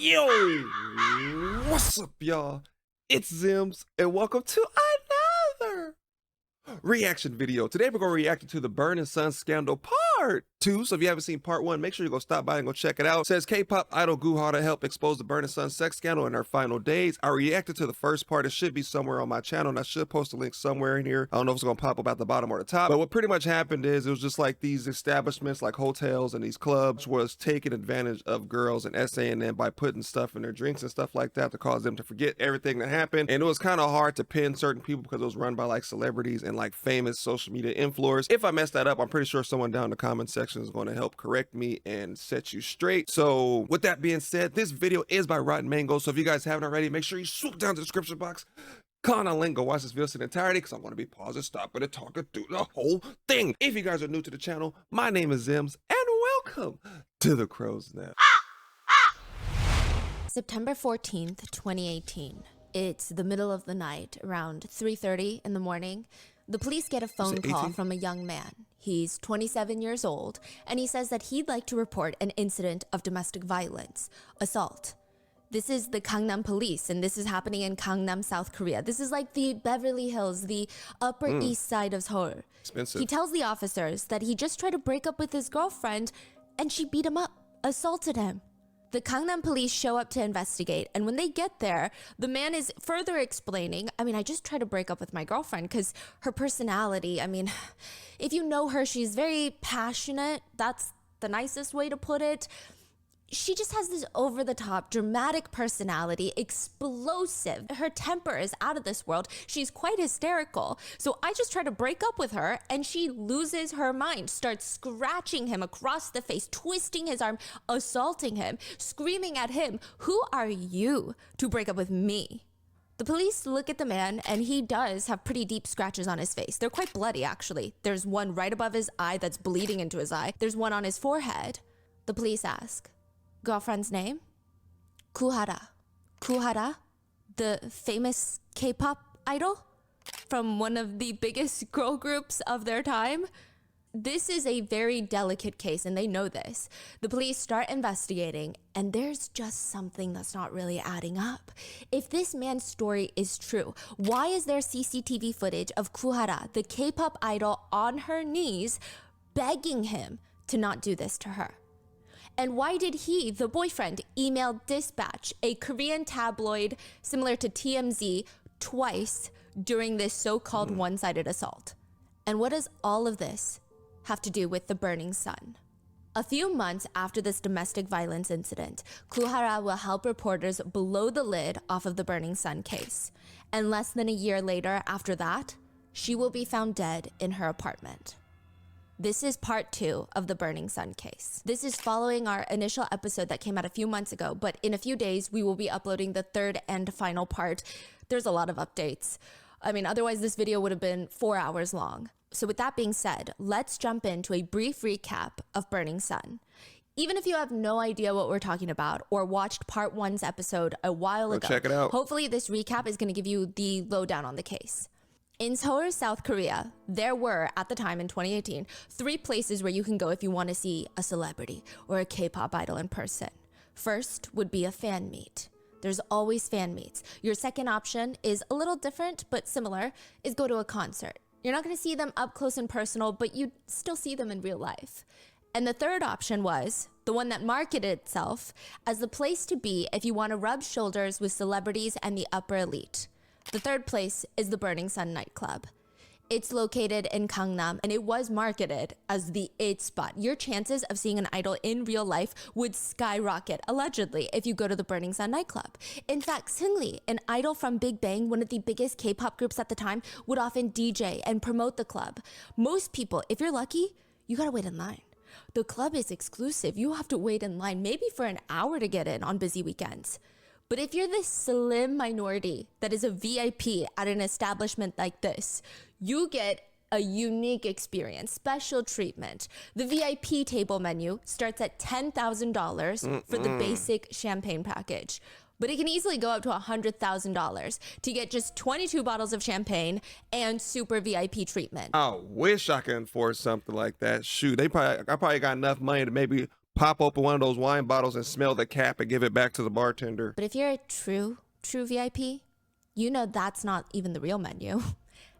Yo, what's up, y'all? It's Zems, and welcome to another reaction video. Today we're going to react to the Burning Sun scandal part 2. So if you haven't seen part 1, make sure you go stop by and go check it out. It says K-pop idol Goo Hara helped expose the Burning Sun sex scandal in her final days. I reacted to the first part. It should be somewhere on my channel, and I should post a link somewhere in here. I don't know if it's going to pop up at the bottom or the top, but what pretty much happened is it was just like these establishments like hotels and these clubs was taking advantage of girls and essaying them by putting stuff in their drinks and stuff like that to cause them to forget everything that happened. And it was kind of hard to pin certain people because it was run by like celebrities and like famous social media influencers. If I messed that up, I'm pretty sure someone down in the comment section is going to help correct me and set you straight. So with that being said, this video is by Rotten Mango. So if you guys haven't already, make sure you swoop down to the description box, click on a link, go watch this video in entirety because I'm going to be pausing, stopping, and talking through the whole thing. If you guys are new to the channel, my name is Zems, and welcome to the Crow's Nest. September 14th, 2018. It's the middle of the night, around 3:30 in the morning. The police get a phone call from a young man. He's 27 years old, and he says that he'd like to report an incident of domestic violence, assault. This is the Gangnam police, and this is happening in Gangnam, South Korea. This is like the Beverly Hills, the Upper East Side of Seoul. Expensive. He tells the officers that he just tried to break up with his girlfriend, and she beat him up, assaulted him. The Gangnam police show up to investigate, and when they get there, the man is further explaining, I just tried to break up with my girlfriend because her personality, if you know her, she's very passionate. That's the nicest way to put it. She just has this over-the-top, dramatic personality, explosive. Her temper is out of this world. She's quite hysterical. So I just try to break up with her, and she loses her mind, starts scratching him across the face, twisting his arm, assaulting him, screaming at him, "Who are you to break up with me?" The police look at the man, and he does have pretty deep scratches on his face. They're quite bloody, actually. There's one right above his eye that's bleeding into his eye. There's one on his forehead. The police ask, "Girlfriend's name?" Goo Hara. Goo Hara, the famous K-pop idol from one of the biggest girl groups of their time. This is a very delicate case, and they know this. The police start investigating, and there's just something that's not really adding up. If this man's story is true, why is there CCTV footage of Goo Hara, the K-pop idol, on her knees begging him to not do this to her? And why did he, the boyfriend, email Dispatch, a Korean tabloid similar to TMZ, twice during this so-called one-sided assault? And what does all of this have to do with the Burning Sun? A few months after this domestic violence incident, Goo Hara will help reporters blow the lid off of the Burning Sun case. And less than a year later after that, she will be found dead in her apartment. This is part 2 of the Burning Sun case. This is following our initial episode that came out a few months ago, but in a few days, we will be uploading the third and final part. There's a lot of updates. Otherwise this video would have been 4 hours long. So with that being said, let's jump into a brief recap of Burning Sun. Even if you have no idea what we're talking about or watched part 1's episode a while ago, check it out. Hopefully this recap is going to give you the lowdown on the case. In Seoul, South Korea, there were, at the time in 2018, 3 places where you can go if you want to see a celebrity or a K-pop idol in person. First would be a fan meet. There's always fan meets. Your second option is a little different but similar, is go to a concert. You're not going to see them up close and personal, but you still see them in real life. And the third option was the one that marketed itself as the place to be if you want to rub shoulders with celebrities and the upper elite. The third place is the Burning Sun nightclub. It's located in Gangnam, and it was marketed as the it spot. Your chances of seeing an idol in real life would skyrocket, allegedly, if you go to the Burning Sun nightclub. In fact, Sulli, an idol from Big Bang, one of the biggest K-pop groups at the time, would often DJ and promote the club. Most people, if you're lucky, you gotta wait in line. The club is exclusive. You have to wait in line maybe for an hour to get in on busy weekends. But if you're the slim minority that is a VIP at an establishment like this, you get a unique experience, special treatment. The VIP table menu starts at $10,000 for the basic champagne package. But it can easily go up to $100,000 to get just 22 bottles of champagne and super VIP treatment. I wish I could enforce something like that. Shoot, I probably got enough money to maybe pop open one of those wine bottles and smell the cap and give it back to the bartender. But if you're a true VIP, you know that's not even the real menu.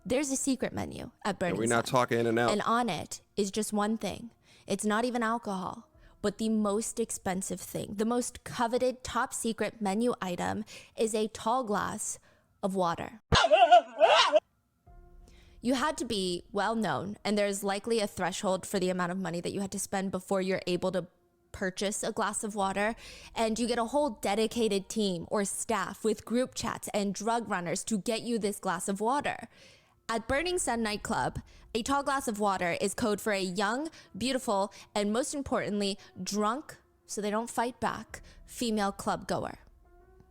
There's a secret menu at Burning And we're not Sun. talking in and out. And on it is just one thing. It's not even alcohol, but the most expensive thing, the most coveted top secret menu item is a tall glass of water. You had to be well known, and there's likely a threshold for the amount of money that you had to spend before you're able to purchase a glass of water, and you get a whole dedicated team or staff with group chats and drug runners to get you this glass of water. At Burning Sun nightclub, a tall glass of water is code for a young, beautiful, and most importantly, drunk, so they don't fight back, female club goer.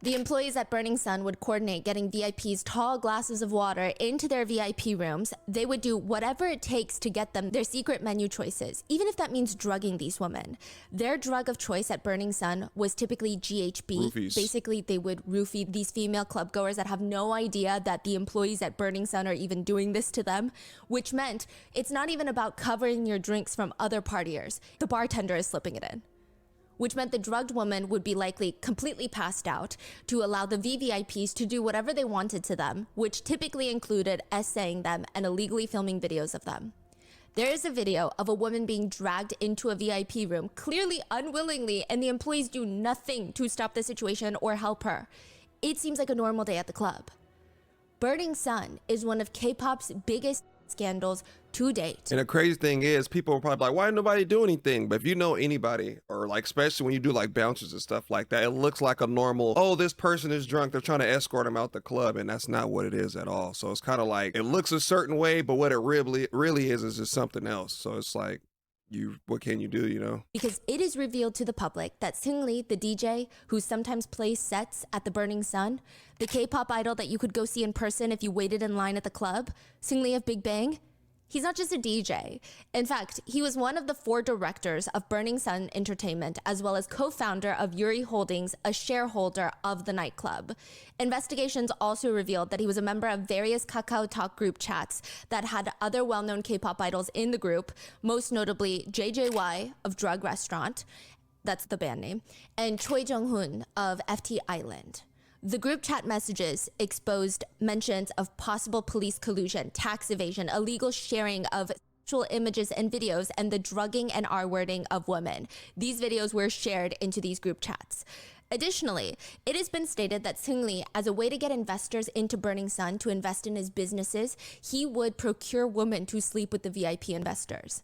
The employees at Burning Sun would coordinate getting VIPs tall glasses of water into their VIP rooms. They would do whatever it takes to get them their secret menu choices, even if that means drugging these women. Their drug of choice at Burning Sun was typically GHB. Roofies. Basically, they would roofie these female club goers that have no idea that the employees at Burning Sun are even doing this to them, which meant it's not even about covering your drinks from other partiers. The bartender is slipping it in. Which meant the drugged woman would be likely completely passed out to allow the VVIPs to do whatever they wanted to them, which typically included essaying them and illegally filming videos of them. There is a video of a woman being dragged into a VIP room, clearly unwillingly, and the employees do nothing to stop the situation or help her. It seems like a normal day at the club. Burning Sun is one of K-pop's biggest scandals to date. And the crazy thing is, people are probably like, why didn't nobody do anything? But if you know anybody, or like, especially when you do like bouncers and stuff like that, it looks like a normal, oh, this person is drunk, they're trying to escort him out the club, and that's not what it is at all. So it's kind of like, it looks a certain way, but what it really is just something else. So it's like, what can you do, you know? Because it is revealed to the public that Sulli, the DJ, who sometimes plays sets at the Burning Sun, the K-pop idol that you could go see in person if you waited in line at the club, Sulli of Big Bang, he's not just a DJ. In fact, he was one of the 4 directors of Burning Sun Entertainment, as well as co-founder of Yuri Holdings, a shareholder of the nightclub. Investigations also revealed that he was a member of various Kakao Talk group chats that had other well-known K-pop idols in the group, most notably JJY of Drug Restaurant, that's the band name, and Choi Jung-hoon of FT Island. The group chat messages exposed mentions of possible police collusion, tax evasion, illegal sharing of sexual images and videos, and the drugging and R-wording of women. These videos were shared into these group chats. Additionally, it has been stated that Sulli, as a way to get investors into Burning Sun to invest in his businesses, he would procure women to sleep with the VIP investors.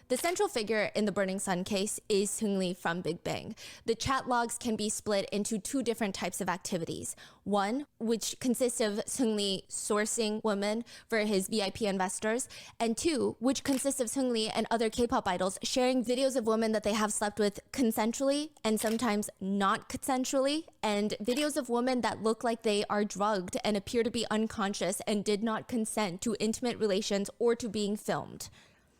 The central figure in the Burning Sun case is Sulli from Big Bang. The chat logs can be split into 2 different types of activities. One, which consists of Sulli sourcing women for his VIP investors, and 2, which consists of Sulli and other K-pop idols sharing videos of women that they have slept with consensually and sometimes not consensually, and videos of women that look like they are drugged and appear to be unconscious and did not consent to intimate relations or to being filmed.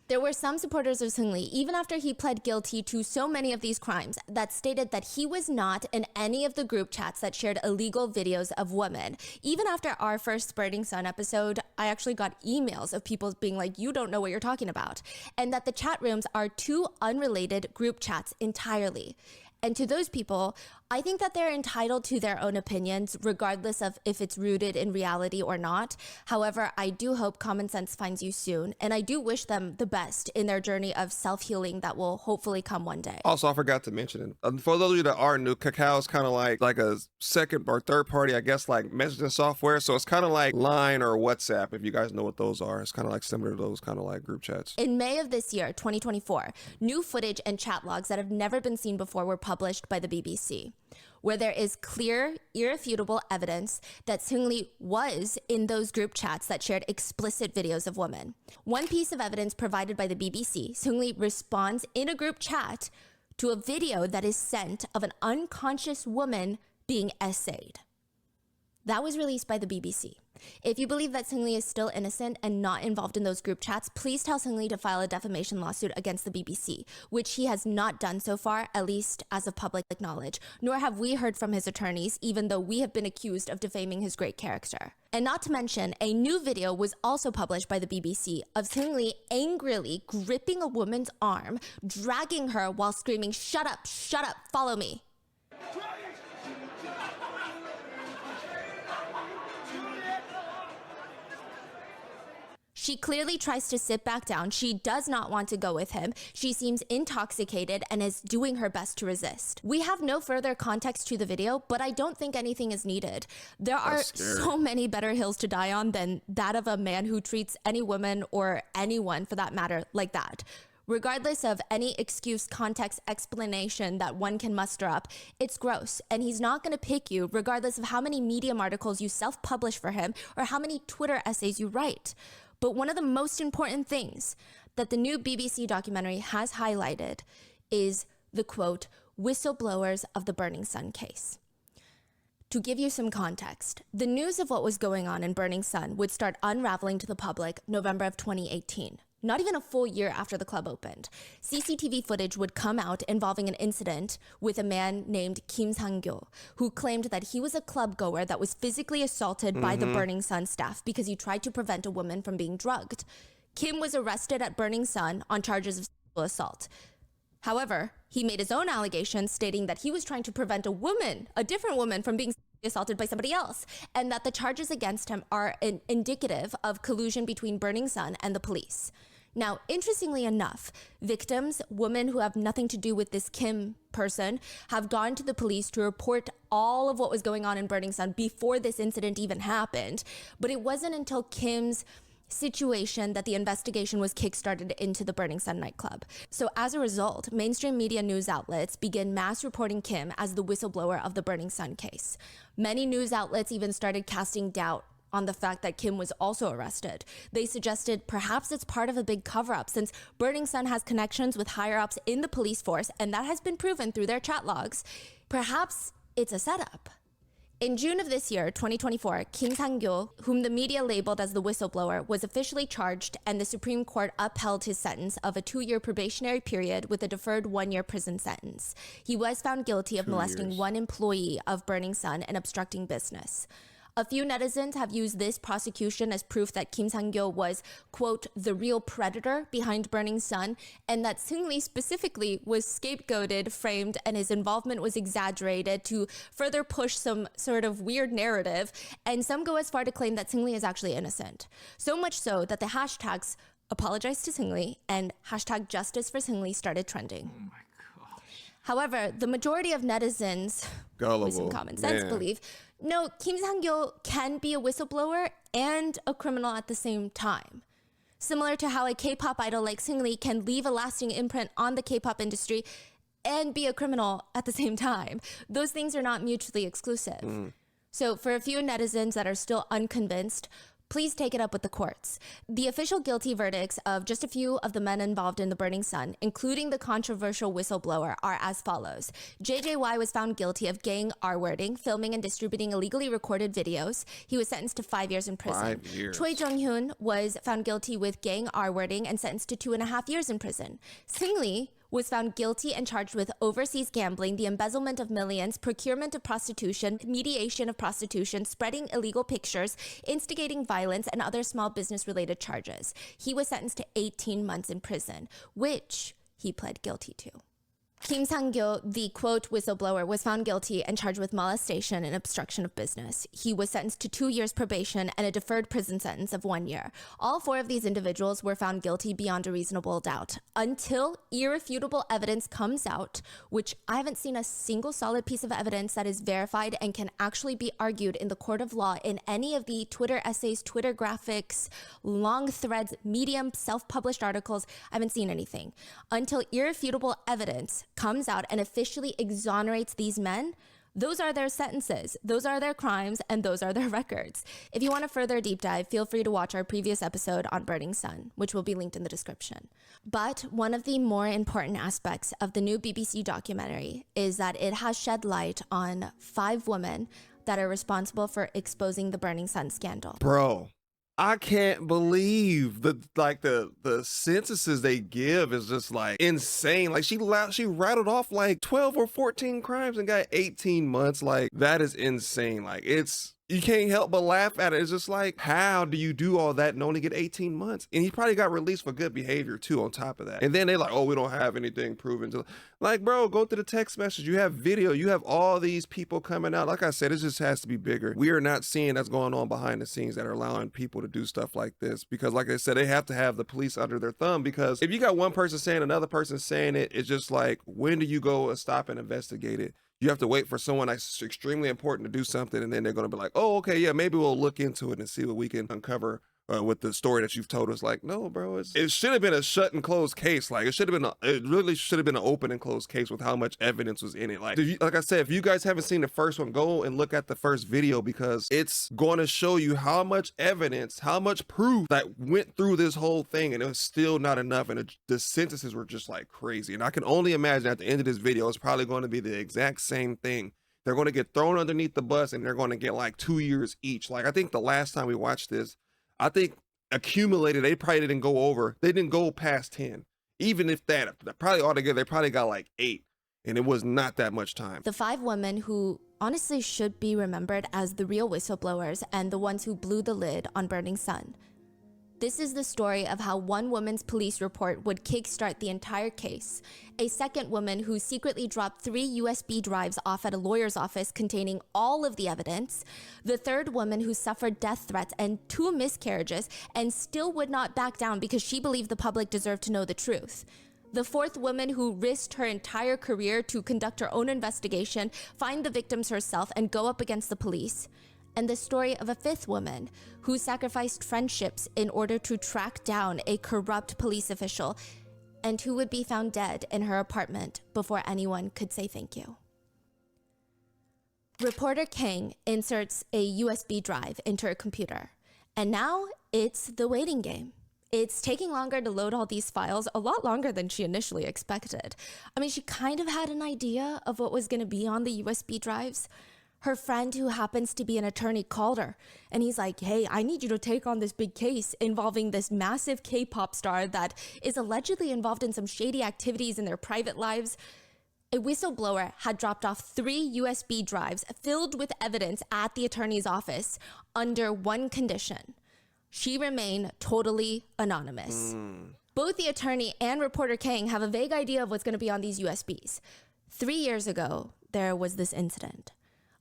There were some supporters of Sulli, even after he pled guilty to so many of these crimes, that stated that he was not in any of the group chats that shared illegal videos of women. Even after our first Burning Sun episode, I actually got emails of people being like, you don't know what you're talking about, and that the chat rooms are 2 unrelated group chats entirely. And to those people, I think that they're entitled to their own opinions, regardless of if it's rooted in reality or not. However, I do hope common sense finds you soon, and I do wish them the best in their journey of self-healing that will hopefully come one day. Also, I forgot to mention it. For those of you that are new, Kakao is kind of like a second or third party, I guess, like messaging software. So it's kind of like Line or WhatsApp, if you guys know what those are. It's kind of like similar to those kind of like group chats. In May of this year, 2024, new footage and chat logs that have never been seen before were published by the BBC, where there is clear, irrefutable evidence that Sulli was in those group chats that shared explicit videos of women. One piece of evidence provided by the BBC, Sulli responds in a group chat to a video that is sent of an unconscious woman being essayed. That was released by the BBC. If you believe that Seungri is still innocent and not involved in those group chats, please tell Seungri to file a defamation lawsuit against the BBC, which he has not done so far, at least as of public knowledge, nor have we heard from his attorneys, even though we have been accused of defaming his great character. And not to mention, a new video was also published by the BBC of Seungri angrily gripping a woman's arm, dragging her while screaming, shut up, follow me." She clearly tries to sit back down. She does not want to go with him. She seems intoxicated and is doing her best to resist. We have no further context to the video, but I don't think anything is needed. There are so many better hills to die on than that of a man who treats any woman or anyone for that matter like that. Regardless of any excuse, context, explanation that one can muster up, it's gross, and he's not going to pick you regardless of how many Medium articles you self-publish for him or how many Twitter essays you write. But one of the most important things that the new BBC documentary has highlighted is the, quote, whistleblowers of the Burning Sun case. To give you some context, the news of what was going on in Burning Sun would start unraveling to the public November of 2018. Not even a full year after the club opened. CCTV footage would come out involving an incident with a man named Kim Sang-gyo, who claimed that he was a club goer that was physically assaulted by the Burning Sun staff because he tried to prevent a woman from being drugged. Kim was arrested at Burning Sun on charges of sexual assault. However, he made his own allegations stating that he was trying to prevent a different woman from being assaulted by somebody else, and that the charges against him are indicative of collusion between Burning Sun and the police. Now, interestingly enough, victims, women who have nothing to do with this Kim person, have gone to the police to report all of what was going on in Burning Sun before this incident even happened. But it wasn't until Kim's situation that the investigation was kickstarted into the Burning Sun nightclub. So as a result, mainstream media news outlets began mass reporting Kim as the whistleblower of the Burning Sun case. Many news outlets even started casting doubt on the fact that Kim was also arrested. They suggested perhaps it's part of a big cover-up, since Burning Sun has connections with higher-ups in the police force, and that has been proven through their chat logs. Perhaps it's a setup. In June of this year, 2024, Kim Sang-gyo, whom the media labeled as the whistleblower, was officially charged, and the Supreme Court upheld his sentence of a 2-year probationary period with a deferred 1-year prison sentence. He was found guilty of molesting one employee of Burning Sun and obstructing business. A few netizens have used this prosecution as proof that Kim Sang-gyo was, quote, the real predator behind Burning Sun, and that Seungri specifically was scapegoated, framed, and his involvement was exaggerated to further push some sort of weird narrative, and some go as far to claim that Seungri is actually innocent. So much so that the hashtags apologize to Seungri and hashtag justice for Seungri started trending. Oh my gosh. However, the majority of netizens, with some common sense, believe, no, Kim Sang-gyo can be a whistleblower and a criminal at the same time. Similar to how a K-pop idol like Seungri can leave a lasting imprint on the K-pop industry and be a criminal at the same time. Those things are not mutually exclusive. So for a few netizens that are still unconvinced, please take it up with the courts. The official guilty verdicts of just a few of the men involved in the Burning Sun, including the controversial whistleblower, are as follows. JJY was found guilty of gang R-wording, filming and distributing illegally recorded videos. He was sentenced to 5 years in prison. 5 years. Choi Jung-hyun was found guilty with gang R-wording and sentenced to 2.5 years in prison. Seungri was found guilty and charged with overseas gambling, the embezzlement of millions, procurement of prostitution, mediation of prostitution, spreading illegal pictures, instigating violence, and other small business-related charges. He was sentenced to 18 months in prison, which he pled guilty to. Kim Sang-gyo, the quote whistleblower, was found guilty and charged with molestation and obstruction of business. He was sentenced to 2 years probation and a deferred prison sentence of 1 year. All 4 of these individuals were found guilty beyond a reasonable doubt until irrefutable evidence comes out, which I haven't seen a single solid piece of evidence that is verified and can actually be argued in the court of law in any of the Twitter essays, Twitter graphics, long threads, Medium, self-published articles. I haven't seen anything. Until irrefutable evidence comes out and officially exonerates these men, those are their sentences, those are their crimes, and those are their records. If you want a further deep dive, feel free to watch our previous episode on Burning Sun, which will be linked in the description. But one of the more important aspects of the new BBC documentary is that it has shed light on 5 women that are responsible for exposing the Burning Sun scandal. Bro, I can't believe the sentences they give is just like insane. Like she rattled off like 12 or 14 crimes and got 18 months. Like that is insane. Like you can't help but laugh at it. It's just like, how do you do all that and only get 18 months? And he probably got released for good behavior too on top of that. And then they're like, oh, we don't have anything proven. Like, bro, go through the text message. You have video. You have all these people coming out. Like I said, it just has to be bigger. We are not seeing that's going on behind the scenes that are allowing people to do stuff like this. Because like I said, they have to have the police under their thumb, because if you got one person saying, another person saying it, it's just like, when do you go and stop and investigate it? You have to wait for someone that's extremely important to do something, and then they're going to be like, oh, okay, yeah, maybe we'll look into it and see what we can uncover with the story that you've told us. Like, no, bro, it should have been a shut and closed case. Like, it really should have been an open and closed case with how much evidence was in it. Like, like I said, if you guys haven't seen the first one, go and look at the first video, because it's going to show you how much evidence, how much proof that went through this whole thing, and it was still not enough. And the sentences were just like crazy. And I can only imagine at the end of this video, it's probably going to be the exact same thing. They're going to get thrown underneath the bus, and they're going to get like 2 years each. Like, I think the last time we watched this, I think accumulated, they didn't go past 10. Even if that, probably altogether, they probably got like 8. And it was not that much time. The 5 women who honestly should be remembered as the real whistleblowers and the ones who blew the lid on Burning Sun. This is the story of how one woman's police report would kickstart the entire case, a second woman who secretly dropped 3 USB drives off at a lawyer's office containing all of the evidence, the third woman who suffered death threats and 2 miscarriages and still would not back down because she believed the public deserved to know the truth, the 4th woman who risked her entire career to conduct her own investigation, find the victims herself, and go up against the police, and the story of a 5th woman who sacrificed friendships in order to track down a corrupt police official and who would be found dead in her apartment before anyone could say thank you. Reporter Kang inserts a USB drive into her computer, and now it's the waiting game. It's taking longer to load all these files, a lot longer than she initially expected. I mean, she kind of had an idea of what was going to be on the USB drives. Her friend, who happens to be an attorney, called her, and he's like, hey, I need you to take on this big case involving this massive K-pop star that is allegedly involved in some shady activities in their private lives. A whistleblower had dropped off 3 USB drives filled with evidence at the attorney's office under one condition: she remain totally anonymous. Both the attorney and reporter Kang have a vague idea of what's going to be on these USBs. 3 years ago, there was this incident.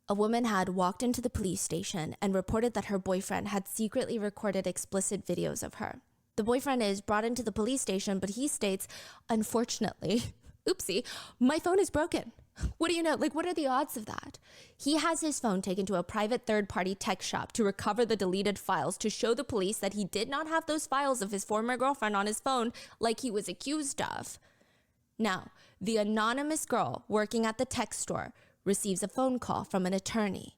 A woman had walked into the police station and reported that her boyfriend had secretly recorded explicit videos of her. The boyfriend is brought into the police station, but he states, unfortunately, oopsie, my phone is broken. What do you know? Like, what are the odds of that? He has his phone taken to a private third-party tech shop to recover the deleted files to show the police that he did not have those files of his former girlfriend on his phone like he was accused of. Now, the anonymous girl working at the tech store receives a phone call from an attorney,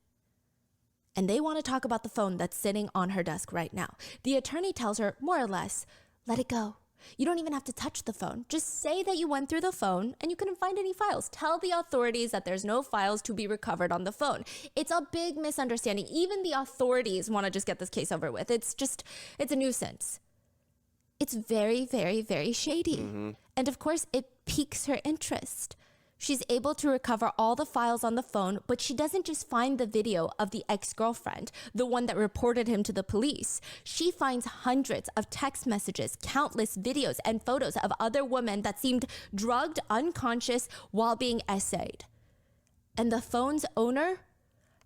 and they want to talk about the phone that's sitting on her desk right now. The attorney tells her, more or less, let it go. You don't even have to touch the phone. Just say that you went through the phone and you couldn't find any files. Tell the authorities that there's no files to be recovered on the phone. It's a big misunderstanding. Even the authorities want to just get this case over with. It's a nuisance. It's very, very, very shady. And of course, it piques her interest. She's able to recover all the files on the phone, but she doesn't just find the video of the ex-girlfriend, the one that reported him to the police. She finds hundreds of text messages, countless videos, and photos of other women that seemed drugged, unconscious, while being essayed. And the phone's owner?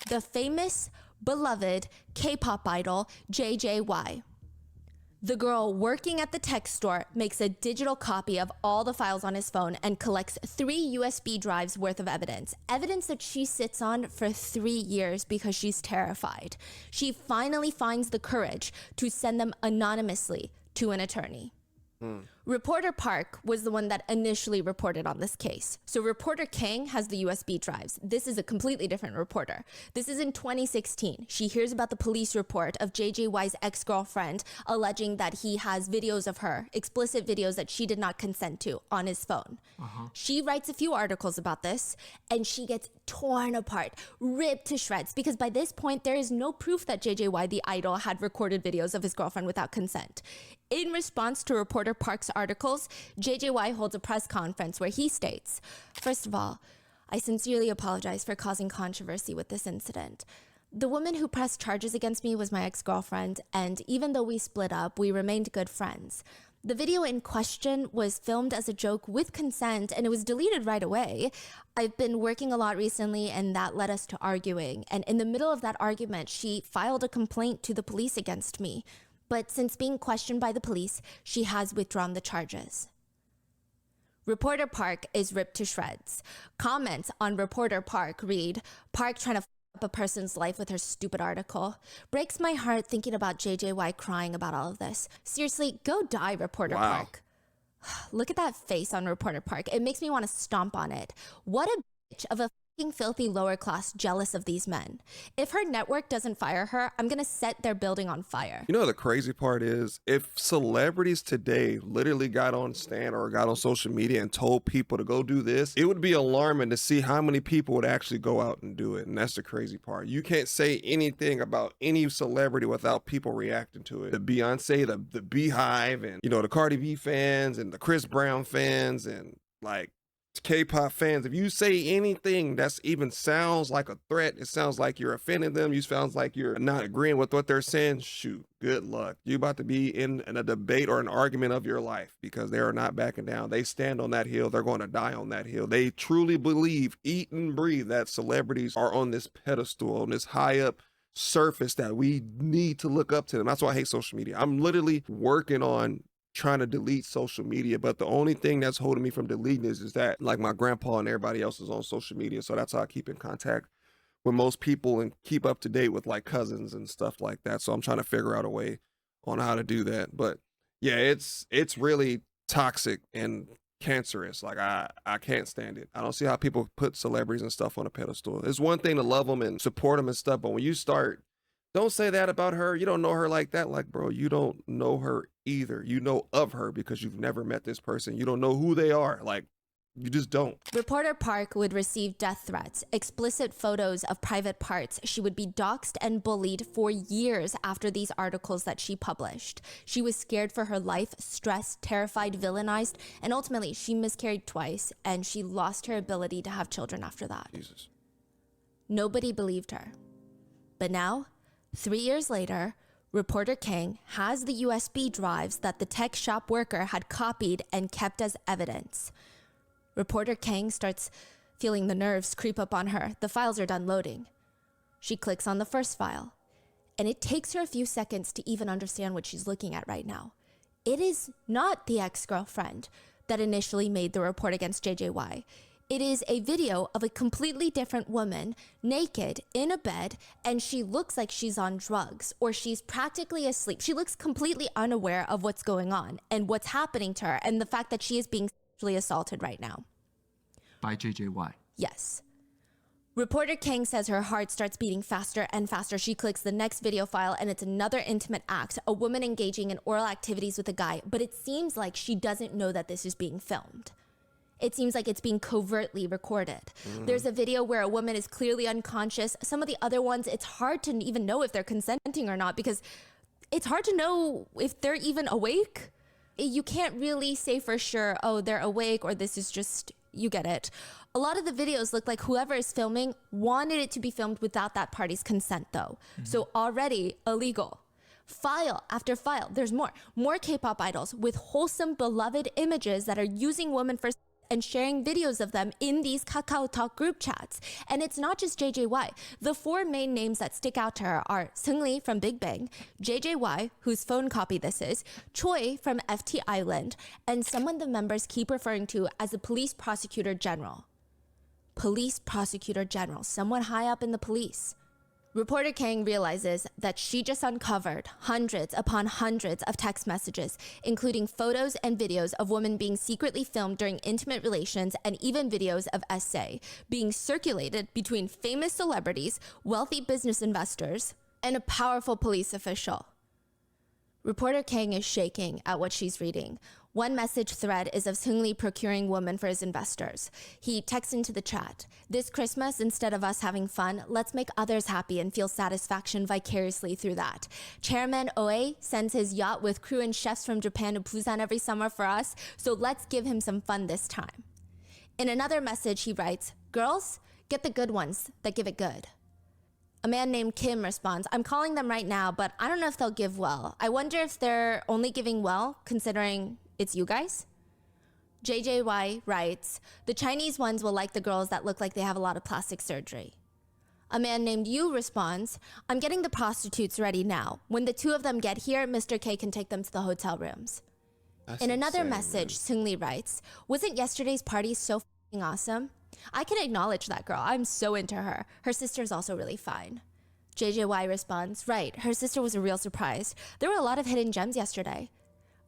The famous, beloved K-pop idol, JJY. The girl working at the tech store makes a digital copy of all the files on his phone and collects 3 USB drives worth of evidence that she sits on for 3 years because she's terrified. She finally finds the courage to send them anonymously to an attorney. Reporter Park was the one that initially reported on this case. So reporter Kang has the USB drives. This is a completely different reporter. This is in 2016. She hears about the police report of JJY's ex-girlfriend alleging that he has videos of her, explicit videos that she did not consent to, on his phone. She writes a few articles about this, and she gets torn apart, ripped to shreds, because by this point, there is no proof that JJY, the idol, had recorded videos of his girlfriend without consent. In response to reporter Park's articles, JJY holds a press conference where he states, "First of all, I sincerely apologize for causing controversy with this incident. The woman who pressed charges against me was my ex-girlfriend, and even though we split up, we remained good friends. The video in question was filmed as a joke with consent, and it was deleted right away. I've been working a lot recently, and that led us to arguing. And in the middle of that argument, she filed a complaint to the police against me. But since being questioned by the police, she has withdrawn the charges." Reporter Park is ripped to shreds. Comments on Reporter Park read, "Park trying to f up a person's life with her stupid article. Breaks my heart thinking about JJY crying about all of this. Seriously, go die, Reporter Park." Look at that face on Reporter Park. It makes me want to stomp on it. What a bitch of a fucking filthy lower class jealous of these men. If her network doesn't fire her, I'm gonna set their building on fire. You know, the crazy part is, if celebrities today literally got on stand or got on social media and told people to go do this, it would be alarming to see how many people would actually go out and do it. And that's the crazy part. You can't say anything about any celebrity without people reacting to it. The Beyonce, the Beehive, and, you know, the Cardi B fans and the Chris Brown fans and like K-pop fans, if you say anything that's even sounds like a threat, it sounds like you're offending them, you sounds like you're not agreeing with what they're saying, shoot, good luck. You're about to be in a debate or an argument of your life, because they are not backing down. They stand on that hill. They're going to die on that hill. They truly believe, eat and breathe, that celebrities are on this pedestal, on this high up surface that we need to look up to them. That's why I hate social media. I'm literally working on trying to delete social media, but the only thing that's holding me from deleting is that, like, my grandpa and everybody else is on social media, so that's how I keep in contact with most people and keep up to date with like cousins and stuff like that. So I'm trying to figure out a way on how to do that. But yeah, it's really toxic and cancerous. Like, I can't stand it. I don't see how people put celebrities and stuff on a pedestal. It's one thing to love them and support them and stuff, but when you start, don't say that about her, you don't know her like that. Like, bro, you don't know her either. You know of her because you've never met this person. You don't know who they are. Like, you just don't. Reporter Park would receive death threats, explicit photos of private parts. She would be doxxed and bullied for years after these articles that she published. She was scared for her life, stressed, terrified, villainized, and ultimately she miscarried twice, and she lost her ability to have children after that. Jesus. Nobody believed her. But now, 3 years later, reporter Kang has the USB drives that the tech shop worker had copied and kept as evidence. Reporter Kang starts feeling the nerves creep up on her. The files are done loading. She clicks on the first file, and it takes her a few seconds to even understand what she's looking at right now. It is not the ex-girlfriend that initially made the report against JJY. It is a video of a completely different woman, naked, in a bed, and she looks like she's on drugs, or she's practically asleep. She looks completely unaware of what's going on and what's happening to her, and the fact that she is being sexually assaulted right now. By JJY. Yes. Reporter Kang says her heart starts beating faster and faster. She clicks the next video file, and it's another intimate act, a woman engaging in oral activities with a guy, but it seems like she doesn't know that this is being filmed. It seems like it's being covertly recorded. There's a video where a woman is clearly unconscious. Some of the other ones, it's hard to even know if they're consenting or not, because it's hard to know if they're even awake. You can't really say for sure, oh, they're awake, or this is just, you get it. A lot of the videos look like whoever is filming wanted it to be filmed without that party's consent, though. So already illegal. File after file, there's more K-pop idols with wholesome, beloved images that are using women for and sharing videos of them in these Kakao Talk group chats. And it's not just JJY. The four main names that stick out to her are Seungri from Big Bang, JJY, whose phone copy this is, Choi from FT Island, and someone the members keep referring to as a police prosecutor general. Police prosecutor general, someone high up in the police. Reporter Kang realizes that she just uncovered hundreds upon hundreds of text messages, including photos and videos of women being secretly filmed during intimate relations and even videos of SA being circulated between famous celebrities, wealthy business investors, and a powerful police official. Reporter Kang is shaking at what she's reading. One message thread is of Seung-Lee procuring women for his investors. He texts into the chat, "This Christmas, instead of us having fun, let's make others happy and feel satisfaction vicariously through that. Chairman Oe sends his yacht with crew and chefs from Japan to Busan every summer for us, so let's give him some fun this time." In another message, he writes, "Girls, get the good ones that give it good." A man named Kim responds, "I'm calling them right now, but I don't know if they'll give well. I wonder if they're only giving well, considering it's you guys?" JJY writes, "The Chinese ones will like the girls that look like they have a lot of plastic surgery." A man named Yu responds, "I'm getting the prostitutes ready now. When the two of them get here, Mr. K can take them to the hotel rooms." That's In another insane, message, man. Seung-Lee writes, "Wasn't yesterday's party so f***ing awesome? I can acknowledge that girl. I'm so into her. Her sister's also really fine." JJY responds, "Right, her sister was a real surprise. There were a lot of hidden gems yesterday."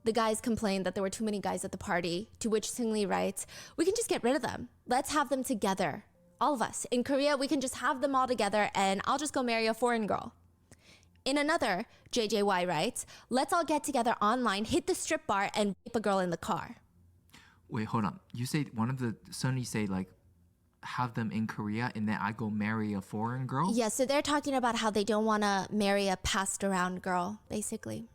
The guys complained that there were too many guys at the party, to which Seung-Lee writes, "We can just get rid of them. Let's have them together. All of us. In Korea, we can just have them all together and I'll just go marry a foreign girl." In another, JJY writes, "Let's all get together online, hit the strip bar, and rape a girl in the car." Wait, hold on. You say one of the Sunni say like have them in Korea and then I go marry a foreign girl? Yeah, so they're talking about how they don't want to marry a passed around girl, basically.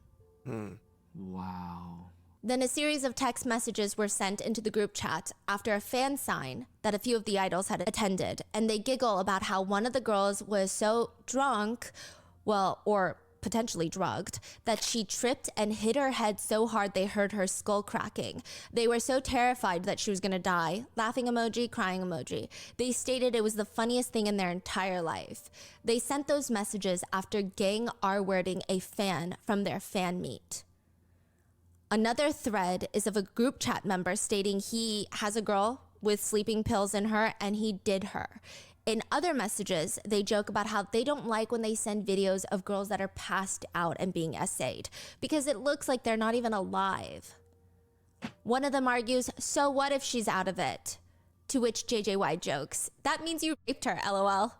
Wow. Then a series of text messages were sent into the group chat after a fan sign that a few of the idols had attended, and they giggle about how one of the girls was so drunk, well, or potentially drugged, that she tripped and hit her head so hard they heard her skull cracking. They were so terrified that she was gonna die. Laughing emoji, crying emoji. They stated it was the funniest thing in their entire life. They sent those messages after gang R-wording a fan from their fan meet. Another thread is of a group chat member stating he has a girl with sleeping pills in her and he did her. In other messages, they joke about how they don't like when they send videos of girls that are passed out and being essayed because it looks like they're not even alive. One of them argues, "So what if she's out of it?" To which JJY jokes, "That means you raped her, LOL."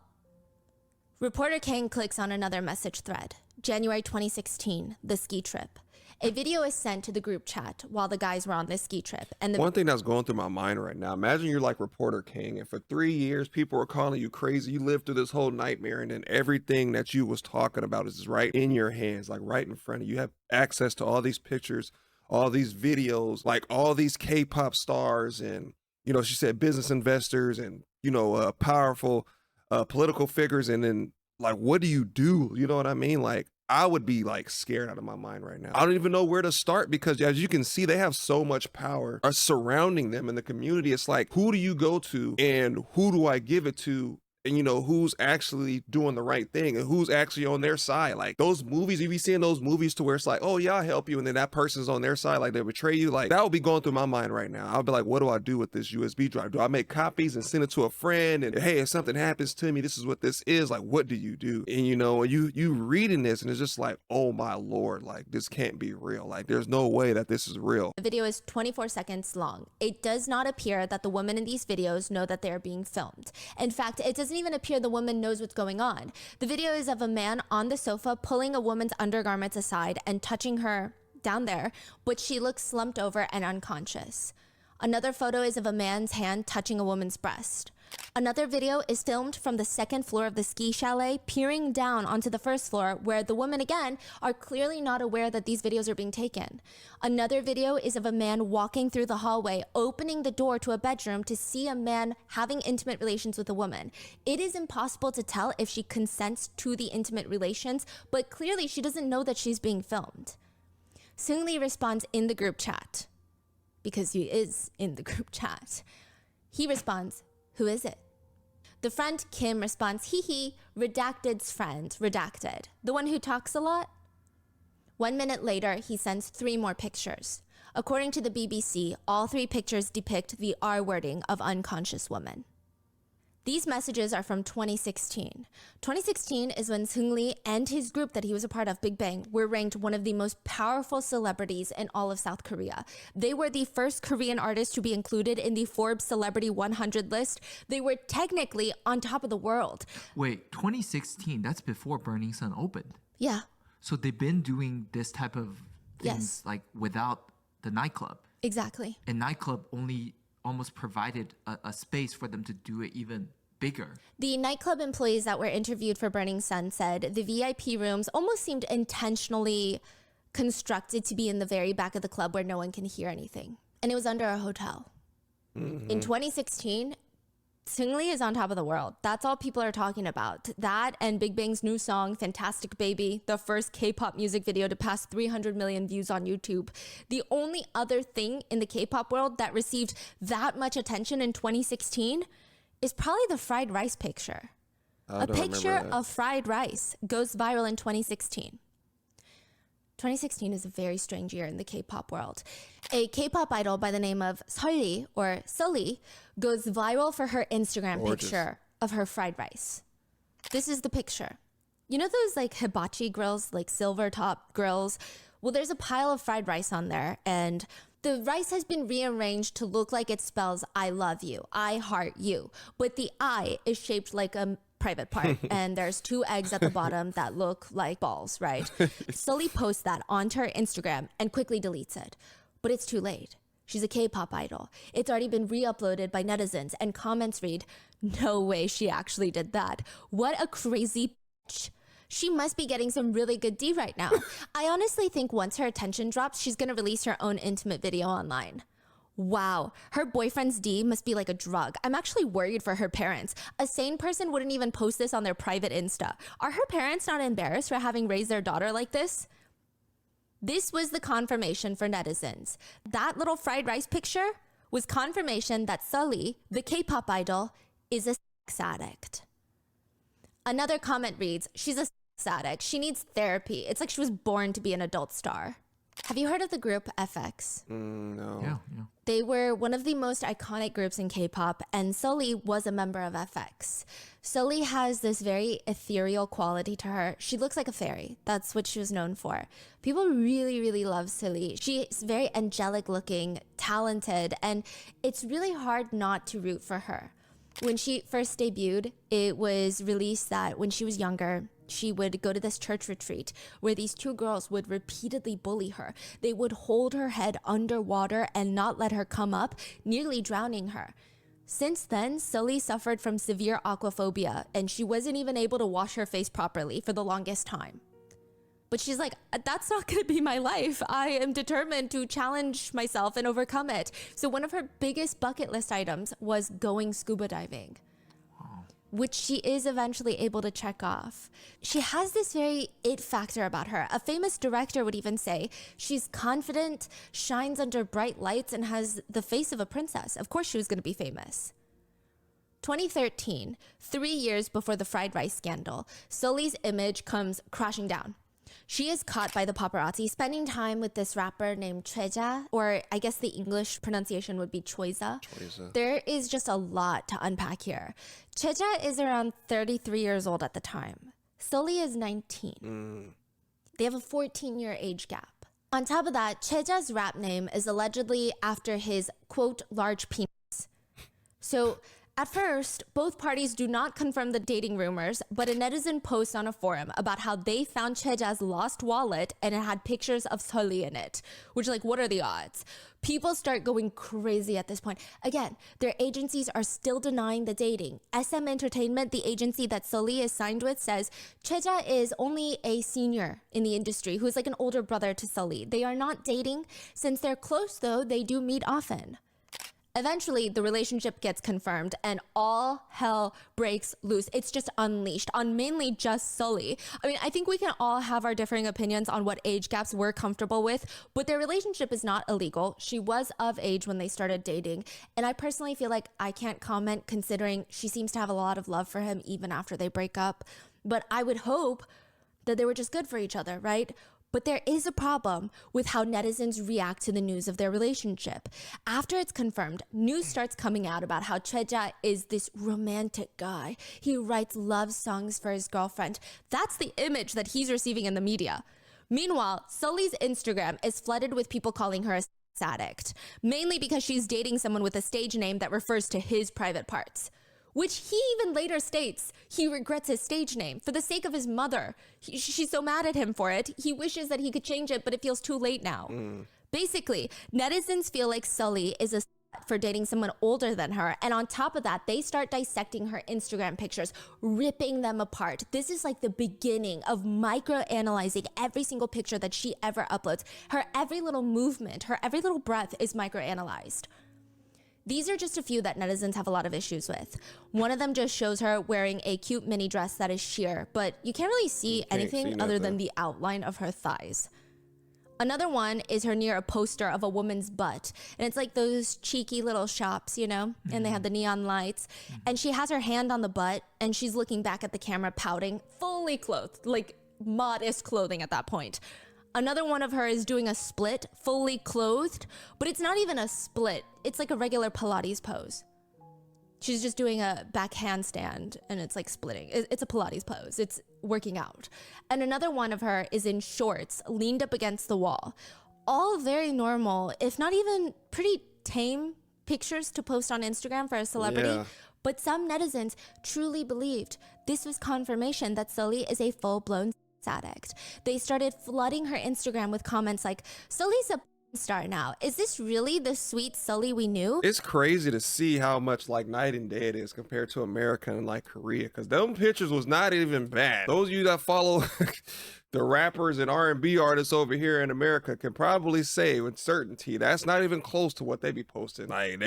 Reporter Kang clicks on another message thread. January 2016, the ski trip. A video is sent to the group chat while the guys were on this ski trip. And the One thing that's going through my mind right now, imagine you're like Reporter King, and for 3 years, people were calling you crazy. You lived through this whole nightmare, and then everything that you was talking about is right in your hands, like right in front of you. You have access to all these pictures, all these videos, like all these K-pop stars, and, you know, she said business investors and, you know, powerful political figures. And then, like, what do? You know what I mean? Like, I would be like scared out of my mind right now. I don't even know where to start because as you can see, they have so much power surrounding them in the community. It's like, who do you go to and who do I give it to? And you know, who's actually doing the right thing and who's actually on their side. Like those movies, you be seeing those movies to where it's like, oh yeah, I'll help you. And then that person's on their side, like they betray you. Like that would be going through my mind right now. I'll be like, what do I do with this USB drive? Do I make copies and send it to a friend? And hey, if something happens to me, this is what this is. Like, what do you do? And you know, you reading this and it's just like, oh my Lord, like this can't be real. Like there's no way that this is real. The video is 24 seconds long. It does not appear that the women in these videos know that they are being filmed. In fact, it doesn't even appear the woman knows what's going on. The video is of a man on the sofa pulling a woman's undergarments aside and touching her down there, but she looks slumped over and unconscious. Another photo is of a man's hand touching a woman's breast. Another video is filmed from the second floor of the ski chalet, peering down onto the first floor, where the women again are clearly not aware that these videos are being taken. Another video is of a man walking through the hallway, opening the door to a bedroom to see a man having intimate relations with a woman. It is impossible to tell if she consents to the intimate relations, but clearly she doesn't know that she's being filmed. Seung-Lee responds in the group chat, because he is in the group chat. He responds, "Who is it?" The friend Kim responds, "Hee hee, redacted's friend, redacted. The one who talks a lot?" 1 minute later, he sends 3 more pictures. According to the BBC, all 3 pictures depict the R wording of unconscious women. These messages are from 2016. 2016 is when Sulli and his group that he was a part of, Big Bang, were ranked one of the most powerful celebrities in all of South Korea. They were the first Korean artist to be included in the Forbes Celebrity 100 list. They were technically on top of the world. Wait, 2016, that's before Burning Sun opened. Yeah. So they've been doing this type of things Yes. like without the nightclub. Exactly. And nightclub only almost provided a space for them to do it even bigger. The nightclub employees that were interviewed for Burning Sun said the VIP rooms almost seemed intentionally constructed to be in the very back of the club where no one can hear anything. And it was under a hotel. In 2016, Sulli is on top of the world. That's all people are talking about. That and Big Bang's new song, Fantastic Baby, the first K-pop music video to pass 300 million views on YouTube. The only other thing in the K-pop world that received that much attention in 2016 is probably the fried rice picture. A picture of fried rice goes viral in 2016. 2016 is a very strange year in the K-pop world. A K-pop idol by the name of Sulli, or Sulli, goes viral for her Instagram picture of her fried rice. This is the picture. You know those like hibachi grills, like silver top grills? Well, there's a pile of fried rice on there, and the rice has been rearranged to look like it spells I love you, I heart you. But the I is shaped like a private part, and there's 2 eggs at the bottom that look like balls, right? Sulli posts that onto her Instagram and quickly deletes it. But it's too late. She's a K-pop idol. It's already been re-uploaded by netizens, and comments read, no way she actually did that. What a crazy bitch. She must be getting some really good D right now. I honestly think once her attention drops, she's gonna release her own intimate video online. Wow, her boyfriend's D must be like a drug. I'm actually worried for her parents. A sane person wouldn't even post this on their private Insta. Are her parents not embarrassed for having raised their daughter like this? This was the confirmation for netizens. That little fried rice picture was confirmation that Sulli, the K-pop idol, is a sex addict. Another comment reads, she's a sex addict. She needs therapy. It's like she was born to be an adult star. Have you heard of the group FX? No. Yeah. They were one of the most iconic groups in K-pop, and Sulli was a member of FX. Sulli has this very ethereal quality to her. She looks like a fairy. That's what she was known for. People really, really love Sulli. She's very angelic looking, talented, and it's really hard not to root for her. When she first debuted, it was released that when she was younger, she would go to this church retreat where these 2 girls would repeatedly bully her. They would hold her head underwater and not let her come up, nearly drowning her. Since then, Sulli suffered from severe aquaphobia, and she wasn't even able to wash her face properly for the longest time. But she's like, that's not going to be my life. I am determined to challenge myself and overcome it. So one of her biggest bucket list items was going scuba diving, which she is eventually able to check off. She has this very it factor about her. A famous director would even say she's confident, shines under bright lights, and has the face of a princess. Of course she was going to be famous. 2013, 3 years before the fried rice scandal, Sulli's image comes crashing down. She is caught by the paparazzi spending time with this rapper named Choiza, or I guess the English pronunciation would be Choiza. There is just a lot to unpack here. Choiza is around 33 years old at the time. Sulli is 19. They have a 14-year age gap. On top of that, Choiza's rap name is allegedly after his, quote, large penis. So at first, both parties do not confirm the dating rumors, but a netizen posts on a forum about how they found Choiza's lost wallet and it had pictures of Sulli in it, which, like, what are the odds? People start going crazy at this point. Again, their agencies are still denying the dating. SM Entertainment, the agency that Sulli is signed with, says Choiza is only a senior in the industry who's like an older brother to Sulli. They are not dating. Since they're close, though, they do meet often. Eventually, the relationship gets confirmed and all hell breaks loose. It's just unleashed on mainly just Sulli. I mean, I think we can all have our differing opinions on what age gaps we're comfortable with, but their relationship is not illegal. She was of age when they started dating, and I personally feel like I can't comment considering she seems to have a lot of love for him even after they break up. But I would hope that they were just good for each other, right? But there is a problem with how netizens react to the news of their relationship. After it's confirmed, news starts coming out about how Choi-ja is this romantic guy. He writes love songs for his girlfriend. That's the image that he's receiving in the media. Meanwhile, Sulli's Instagram is flooded with people calling her a sex addict, mainly because she's dating someone with a stage name that refers to his private parts. Which he even later states he regrets his stage name for the sake of his mother. She's so mad at him for it. He wishes that he could change it, but it feels too late now. Basically, netizens feel like Sulli is a for dating someone older than her. And on top of that, they start dissecting her Instagram pictures, ripping them apart. This is like the beginning of micro-analyzing every single picture that she ever uploads. Her every little movement, her every little breath is micro-analyzed. These are just a few that netizens have a lot of issues with. One of them just shows her wearing a cute mini dress that is sheer, but you can't really see anything other than the outline of her thighs. Another one is her near a poster of a woman's butt. And it's like those cheeky little shops, you know, and they have the neon lights. And she has her hand on the butt and she's looking back at the camera pouting, fully clothed, like modest clothing at that point. Another one of her is doing a split, fully clothed, but it's not even a split. It's like a regular Pilates pose. She's just doing a back handstand and it's like splitting. It's a Pilates pose. It's working out. And another one of her is in shorts, leaned up against the wall. All very normal, if not even pretty tame pictures to post on Instagram for a celebrity. Yeah. But some netizens truly believed this was confirmation that Sulli is a full-blown addict. They started flooding her Instagram with comments like, Sulli's a star now. Is this really the sweet Sulli we knew? It's crazy to see how much like night and day it is compared to America and like Korea, because them pictures was not even bad. Those of you that follow the rappers and R&B artists over here in America can probably say with certainty that's not even close to what they be posting. Like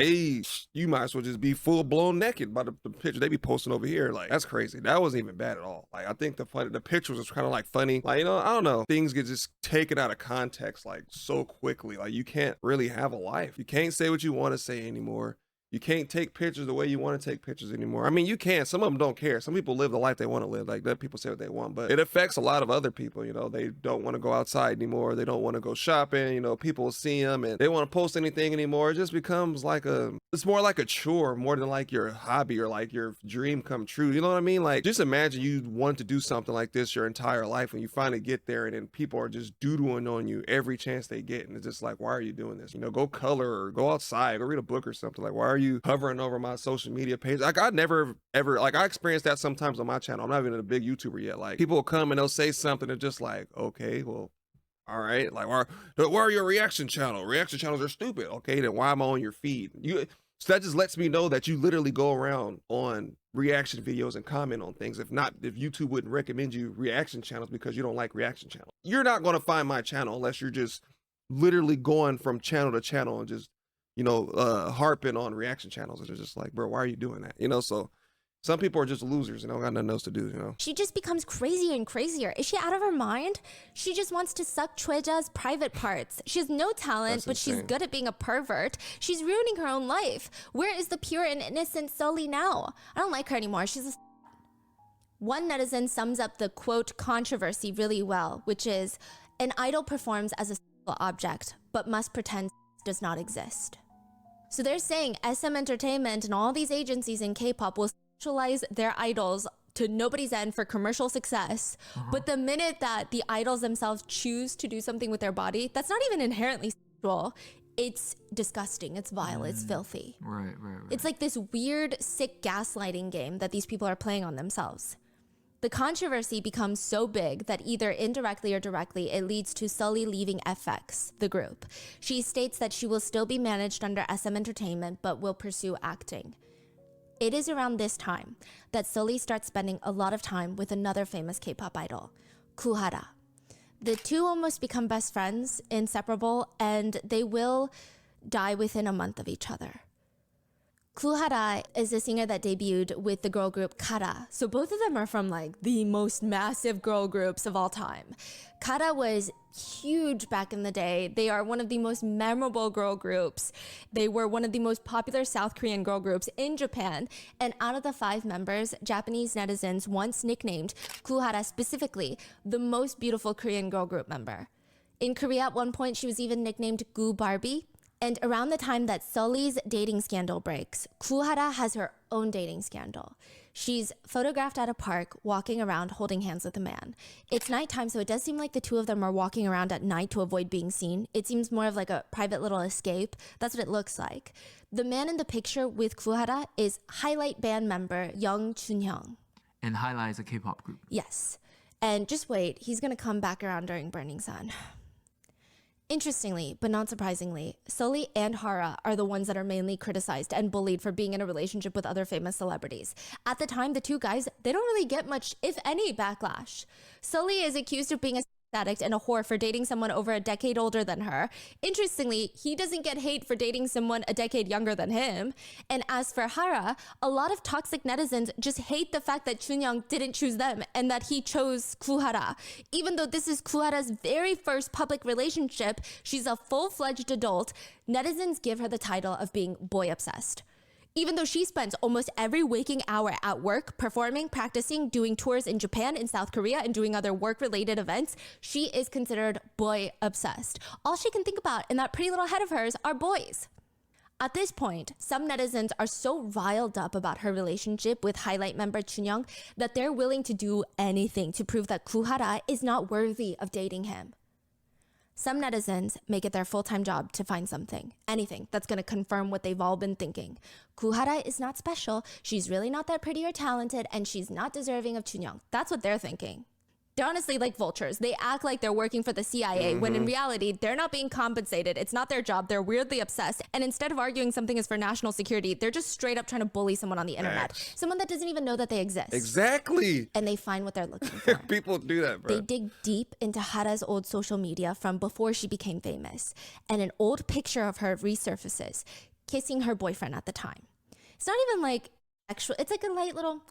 you might as well just be full blown naked by the picture they be posting over here. Like that's crazy. That wasn't even bad at all. Like I think the pictures was kind of like funny. Like, you know, I don't know. Things get just taken out of context like so quickly. Like you can't really have a life. You can't say what you want to say anymore. You can't take pictures the way you want to take pictures anymore. I mean, you can. Some of them don't care. Some people live the life they want to live. Like, let people say what they want. But it affects a lot of other people, you know. They don't want to go outside anymore. They don't want to go shopping. You know, people see them and they want to post anything anymore. It just becomes like it's more like a chore more than like your hobby or like your dream come true. You know what I mean? Like, just imagine you want to do something like this your entire life and you finally get there and then people are just doodling on you every chance they get. And it's just like, why are you doing this? You know, go color or go outside, go read a book or something. Like, why are you hovering over my social media page? Like I never ever, like I experienced that sometimes on my channel. I'm not even a big YouTuber yet. Like people will come and they'll say something and just like, okay, well, all right. Like why are your reaction channel? Reaction channels are stupid. Okay, then why am I on your feed? So that just lets me know that you literally go around on reaction videos and comment on things. If YouTube wouldn't recommend you reaction channels because you don't like reaction channels. You're not going to find my channel unless you're just literally going from channel to channel and just, you know, harping on reaction channels. And it's just like, bro, why are you doing that? You know, so some people are just losers and don't got nothing else to do, you know? She just becomes crazier and crazier. Is she out of her mind? She just wants to suck Choi-ja's private parts. She has no talent, but she's good at being a pervert. She's ruining her own life. Where is the pure and innocent Sulli now? I don't like her anymore. She's a... One netizen sums up the quote controversy really well, which is, an idol performs as a sexual object, but must pretend does not exist. So they're saying SM Entertainment and all these agencies in K-pop will sexualize their idols to nobody's end for commercial success. But the minute that the idols themselves choose to do something with their body, that's not even inherently sexual. It's disgusting. It's vile. It's filthy. Right. It's like this weird, sick gaslighting game that these people are playing on themselves. The controversy becomes so big that either indirectly or directly, it leads to Sulli leaving FX, the group. She states that she will still be managed under SM Entertainment, but will pursue acting. It is around this time that Sulli starts spending a lot of time with another famous K-pop idol, Goo Hara. The two almost become best friends, inseparable, and they will die within a month of each other. Goo Hara is a singer that debuted with the girl group Kara. So both of them are from like the most massive girl groups of all time. Kara was huge back in the day. They are one of the most memorable girl groups. They were one of the most popular South Korean girl groups in Japan. And out of the 5 members, Japanese netizens once nicknamed Goo Hara specifically the most beautiful Korean girl group member. In Korea at one point, she was even nicknamed Goo Barbie. And around the time that Sulli's dating scandal breaks, Goo Hara has her own dating scandal. She's photographed at a park, walking around, holding hands with a man. It's nighttime, so it does seem like the two of them are walking around at night to avoid being seen. It seems more of like a private little escape. That's what it looks like. The man in the picture with Goo Hara is Highlight band member Young Chunhyung. And Highlight is a K-pop group. Yes. And just wait, he's gonna come back around during Burning Sun. Interestingly, but not surprisingly, Sulli and Hara are the ones that are mainly criticized and bullied for being in a relationship with other famous celebrities. At the time, the two guys, they don't really get much, if any, backlash. Sulli is accused of being a addict and a whore for dating someone over a decade older than her. Interestingly, he doesn't get hate for dating someone a decade younger than him. And as for Hara, a lot of toxic netizens just hate the fact that Chunyoung didn't choose them and that he chose Goo Hara. Even though this is Goo Hara's very first public relationship, she's a full-fledged adult, netizens give her the title of being boy obsessed. Even though she spends almost every waking hour at work, performing, practicing, doing tours in Japan and South Korea, and doing other work-related events, she is considered boy obsessed. All she can think about in that pretty little head of hers are boys. At this point, some netizens are so riled up about her relationship with Highlight member Chunyoung that they're willing to do anything to prove that Goo Hara is not worthy of dating him. Some netizens make it their full-time job to find something, anything that's going to confirm what they've all been thinking. Goo Hara is not special, she's really not that pretty or talented, and she's not deserving of Chunyoung. That's what they're thinking. They're honestly like vultures. They act like they're working for the CIA when in reality, they're not being compensated. It's not their job. They're weirdly obsessed. And instead of arguing something is for national security, they're just straight up trying to bully someone on the internet. Someone that doesn't even know that they exist. Exactly. And they find what they're looking for. People do that, bro. They dig deep into Hara's old social media from before she became famous. And an old picture of her resurfaces, kissing her boyfriend at the time. It's not even like actual, it's like a light little,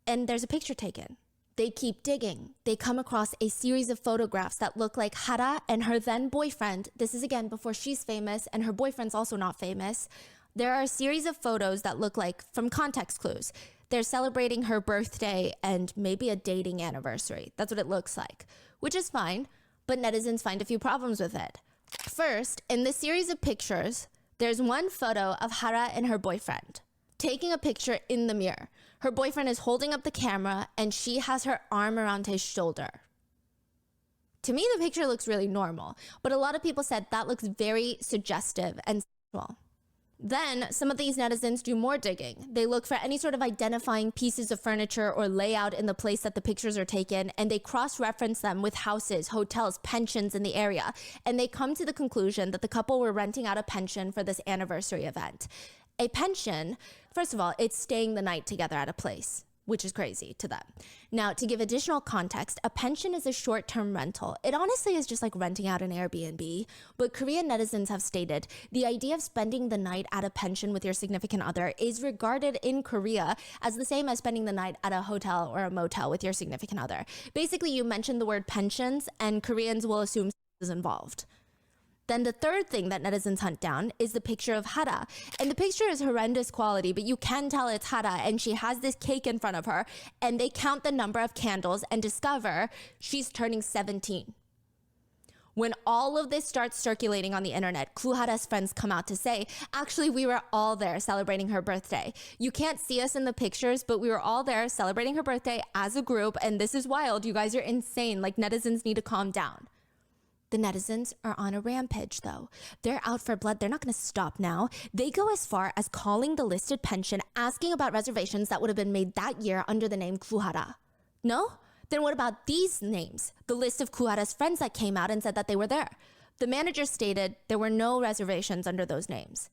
and there's a picture taken. They keep digging. They come across a series of photographs that look like Hara and her then boyfriend. This is again before she's famous and her boyfriend's also not famous. There are a series of photos that look like, from context clues, they're celebrating her birthday and maybe a dating anniversary. That's what it looks like, which is fine, but netizens find a few problems with it. First, in this series of pictures, there's one photo of Hara and her boyfriend taking a picture in the mirror. Her boyfriend is holding up the camera and she has her arm around his shoulder. To me, the picture looks really normal, but a lot of people said that looks very suggestive and sexual. Then some of these netizens do more digging. They look for any sort of identifying pieces of furniture or layout in the place that the pictures are taken, and they cross-reference them with houses, hotels, pensions in the area. And they come to the conclusion that the couple were renting out a pension for this anniversary event. A pension, first of all, it's staying the night together at a place, which is crazy to them. Now, to give additional context, a pension is a short-term rental. It honestly is just like renting out an Airbnb, but Korean netizens have stated the idea of spending the night at a pension with your significant other is regarded in Korea as the same as spending the night at a hotel or a motel with your significant other. Basically, you mention the word pensions and Koreans will assume sex is involved. Then the third thing that netizens hunt down is the picture of Hara. And the picture is horrendous quality, but you can tell it's Hara, and she has this cake in front of her, and they count the number of candles and discover she's turning 17. When all of this starts circulating on the internet, Goo Hara's friends come out to say, actually, we were all there celebrating her birthday. You can't see us in the pictures, but we were all there celebrating her birthday as a group, and this is wild. You guys are insane. Like, netizens need to calm down. The netizens are on a rampage, though. They're out for blood. They're not going to stop now. They go as far as calling the listed pension, asking about reservations that would have been made that year under the name Goo Hara. No? Then what about these names? The list of Goo Hara's friends that came out and said that they were there. The manager stated there were no reservations under those names.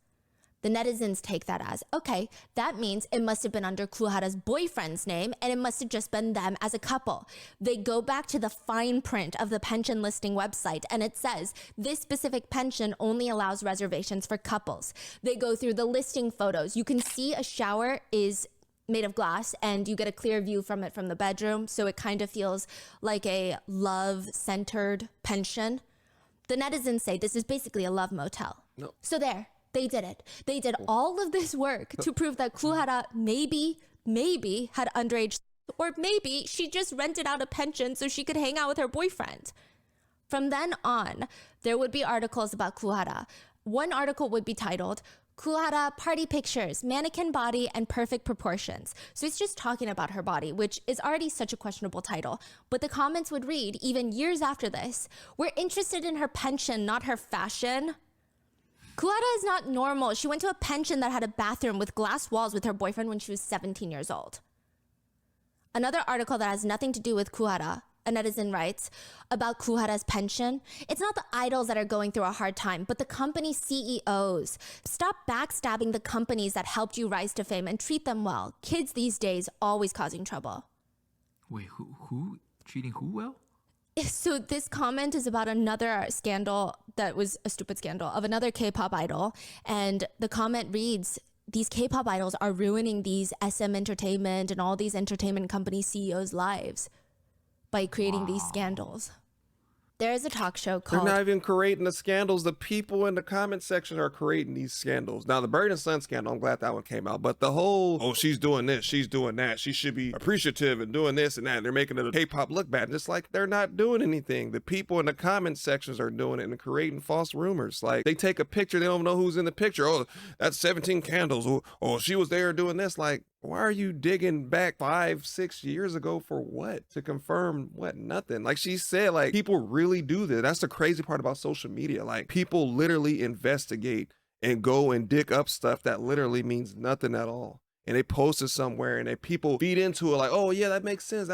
The netizens take that as, okay, that means it must have been under Goo Hara's boyfriend's name and it must have just been them as a couple. They go back to the fine print of the pension listing website and it says this specific pension only allows reservations for couples. They go through the listing photos. You can see a shower is made of glass and you get a clear view from it from the bedroom. So it kind of feels like a love-centered pension. The netizens say this is basically a love motel. No. So there. They did it. They did all of this work to prove that Goo Hara maybe had underage, or maybe she just rented out a pension so she could hang out with her boyfriend. From then on, there would be articles about Goo Hara. One article would be titled, Goo Hara party pictures, mannequin body and perfect proportions. So it's just talking about her body, which is already such a questionable title. But the comments would read, even years after this, we're interested in her pension, not her fashion. Goo Hara is not normal. She went to a pension that had a bathroom with glass walls with her boyfriend when she was 17 years old. Another article that has nothing to do with Goo Hara, a netizen writes, about Goo Hara's pension. It's not the idols that are going through a hard time, but the company CEOs. Stop backstabbing the companies that helped you rise to fame and treat them well. Kids these days always causing trouble. Wait, who treating who well? So this comment is about another scandal that was a stupid scandal of another K-pop idol. And the comment reads, these K-pop idols are ruining these SM Entertainment and all these entertainment company CEOs' lives by creating these scandals. There is a talk show They're called... not even creating the scandals. The people in the comment section are creating these scandals. Now, the Bird and Sun scandal, I'm glad that one came out. But the whole, oh, she's doing this, she's doing that. She should be appreciative and doing this and that. They're making it K-pop look bad. Just like they're not doing anything. The people in the comment sections are doing it and creating false rumors. Like they take a picture, they don't know who's in the picture. Oh, that's 17 candles. Oh, she was there doing this. Like, why are you digging back 5-6 years ago for what? To confirm what? Nothing. Like she said, like people really do this. That's the crazy part about social media. Like people literally investigate and go and dig up stuff that literally means nothing at all. And they post it somewhere and then people feed into it like, oh yeah, that makes sense.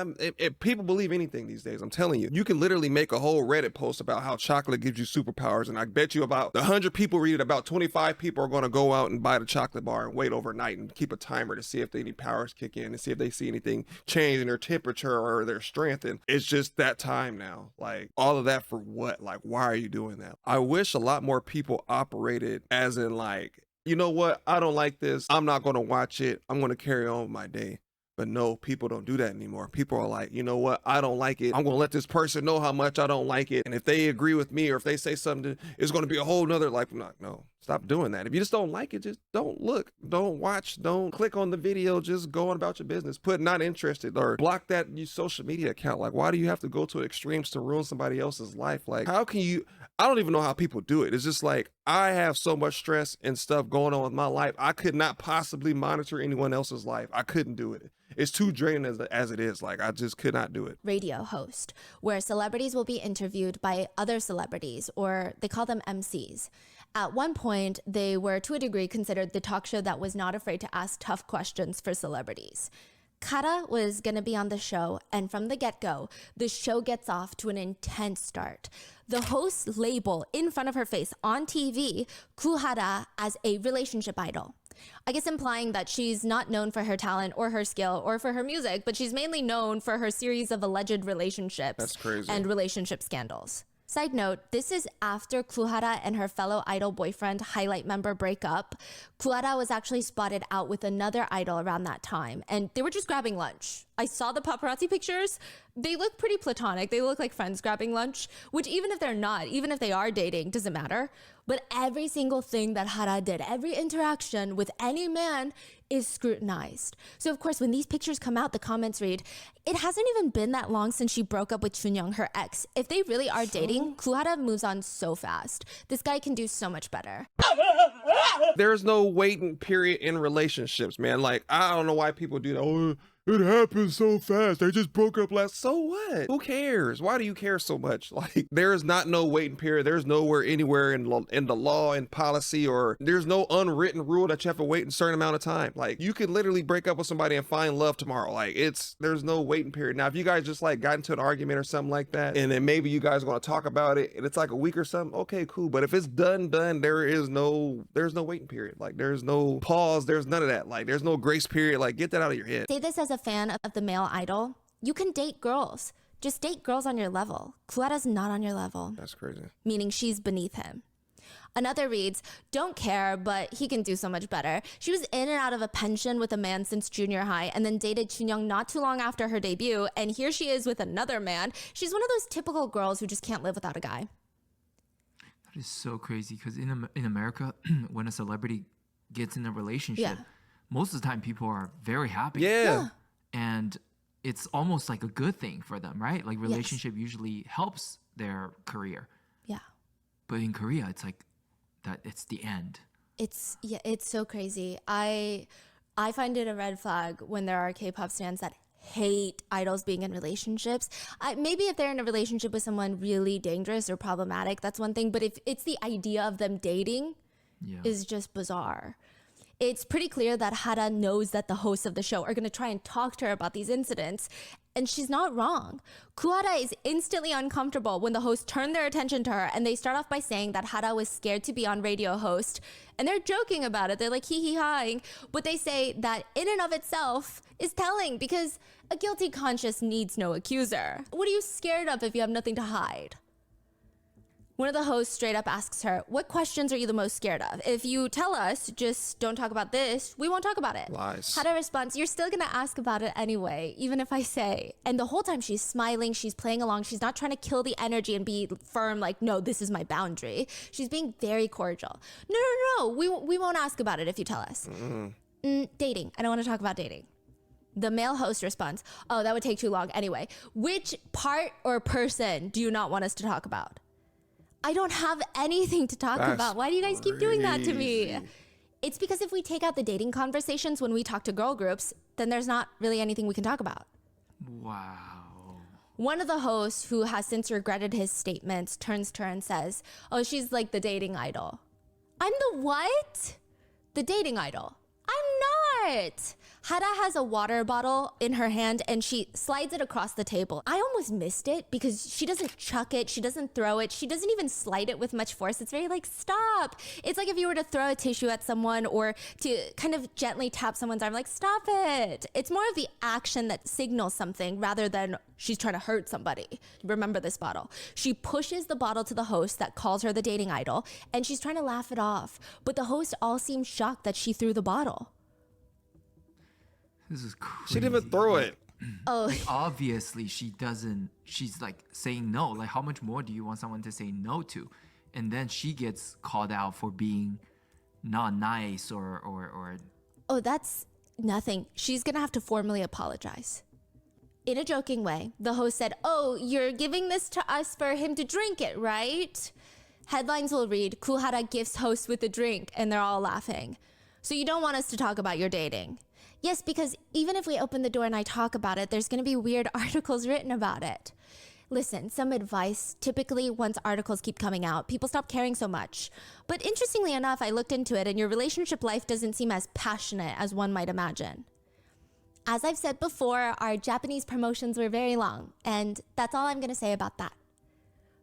People believe anything these days. I'm telling you, you can literally make a whole Reddit post about how chocolate gives you superpowers. And I bet you about 100 people read it, about 25 people are going to go out and buy the chocolate bar and wait overnight and keep a timer to see if any powers kick in and see if they see anything change in their temperature or their strength. And it's just that time now. Like all of that for what? Like, why are you doing that? I wish a lot more people operated as in like, you know what? I don't like this. I'm not going to watch it. I'm going to carry on with my day. But no, people don't do that anymore. People are like, you know what? I don't like it. I'm going to let this person know how much I don't like it. And if they agree with me or if they say something, it's going to be a whole nother like, no, stop doing that. If you just don't like it, just don't look, don't watch, don't click on the video. Just go on about your business. Put not interested or block that social media account. Like, why do you have to go to extremes to ruin somebody else's life? Like, how can you? I don't even know how people do it. It's just like, I have so much stress and stuff going on with my life. I could not possibly monitor anyone else's life. I couldn't do it. It's too draining as it is. Like, I just could not do it. Radio host, where celebrities will be interviewed by other celebrities, or they call them MCs. At one point, they were, to a degree, considered the talk show that was not afraid to ask tough questions for celebrities. Kara was going to be on the show, and from the get-go, the show gets off to an intense start. The host's label in front of her face on TV, Goo Hara as a relationship idol. I guess implying that she's not known for her talent or her skill or for her music, but she's mainly known for her series of alleged relationships. That's crazy. And relationship scandals. Side note, this is after Goo Hara and her fellow idol boyfriend highlight member break up. Goo Hara was actually spotted out with another idol around that time, and they were just grabbing lunch. I saw the paparazzi pictures. They look pretty platonic. They look like friends grabbing lunch, which even if they're not, even if they are dating, doesn't matter. But every single thing that Hara did, every interaction with any man is scrutinized. So of course, when these pictures come out, the comments read, it hasn't even been that long since she broke up with Chunyoung, her ex. If they really are dating, Goo Hara moves on so fast. This guy can do so much better. There's no waiting period in relationships, man. Like, I don't know why people do that. Oh, it happened so fast. They just broke up last. So what? Who cares? Why do you care so much? Like, there is not no waiting period. There's nowhere anywhere in the law and policy, or there's no unwritten rule that you have to wait a certain amount of time. Like, you could literally break up with somebody and find love tomorrow. Like, there's no waiting period. Now, if you guys just like got into an argument or something like that, and then maybe you guys are going to talk about it, and it's like a week or something, okay, cool. But if it's done, there's no waiting period. Like, there's no pause. There's none of that. Like, there's no grace period. Like, get that out of your head. Say this as a fan of the male idol. You can date girls. Just date girls on your level. Goo Hara's not on your level. That's crazy. Meaning she's beneath him. Another reads, don't care, but he can do so much better. She was in and out of a pension with a man since junior high and then dated Chunyoung not too long after her debut. And here she is with another man. She's one of those typical girls who just can't live without a guy. That is so crazy because in America, when a celebrity gets in a relationship, most of the time people are very happy. Yeah. And it's almost like a good thing for them, right? Like relationship usually helps their career. Yeah. But in Korea, it's like that it's the end. It's so crazy. I find it a red flag when there are K-pop stans that hate idols being in relationships. Maybe if they're in a relationship with someone really dangerous or problematic, that's one thing. But if it's the idea of them dating, is just bizarre. It's pretty clear that Hara knows that the hosts of the show are going to try and talk to her about these incidents, and she's not wrong. Goo Hara is instantly uncomfortable when the hosts turn their attention to her, and they start off by saying that Hara was scared to be on radio host, and they're joking about it. They're like hee-hee-haing, but they say that in and of itself is telling because a guilty conscience needs no accuser. What are you scared of if you have nothing to hide? One of the hosts straight up asks her, what questions are you the most scared of? If you tell us, just don't talk about this, we won't talk about it. Lies. Hara responds, you're still gonna ask about it anyway, even if I say. And the whole time she's smiling, she's playing along, she's not trying to kill the energy and be firm like, no, this is my boundary. She's being very cordial. No, we won't ask about it if you tell us. Dating, I don't wanna talk about dating. The male host responds, oh, that would take too long anyway. Which part or person do you not want us to talk about? I don't have anything to talk about. Why do you guys keep doing that to me? It's because if we take out the dating conversations when we talk to girl groups, then there's not really anything we can talk about. Wow. One of the hosts, who has since regretted his statements, turns to her and says, oh, she's like the dating idol. I'm the what? The dating idol. I'm not. Hara has a water bottle in her hand and she slides it across the table. I almost missed it because she doesn't chuck it, she doesn't throw it, she doesn't even slide it with much force. It's very like, stop. It's like if you were to throw a tissue at someone or to kind of gently tap someone's arm, like, stop it. It's more of the action that signals something rather than she's trying to hurt somebody. Remember this bottle. She pushes the bottle to the host that calls her the dating idol and she's trying to laugh it off. But the host all seem shocked that she threw the bottle. This is crazy. She didn't even throw it. Oh, Like, obviously she doesn't. She's like saying no. Like, how much more do you want someone to say no to? And then she gets called out for being not nice or oh, that's nothing. She's gonna have to formally apologize. In a joking way, the host said, oh, you're giving this to us for him to drink it, right? Headlines will read, Goo Hara gifts host with a drink, and they're all laughing. So you don't want us to talk about your dating. Yes, because even if we open the door and I talk about it, there's going to be weird articles written about it. Listen, some advice. Typically, once articles keep coming out, people stop caring so much. But interestingly enough, I looked into it and your relationship life doesn't seem as passionate as one might imagine. As I've said before, our Japanese promotions were very long, and that's all I'm going to say about that.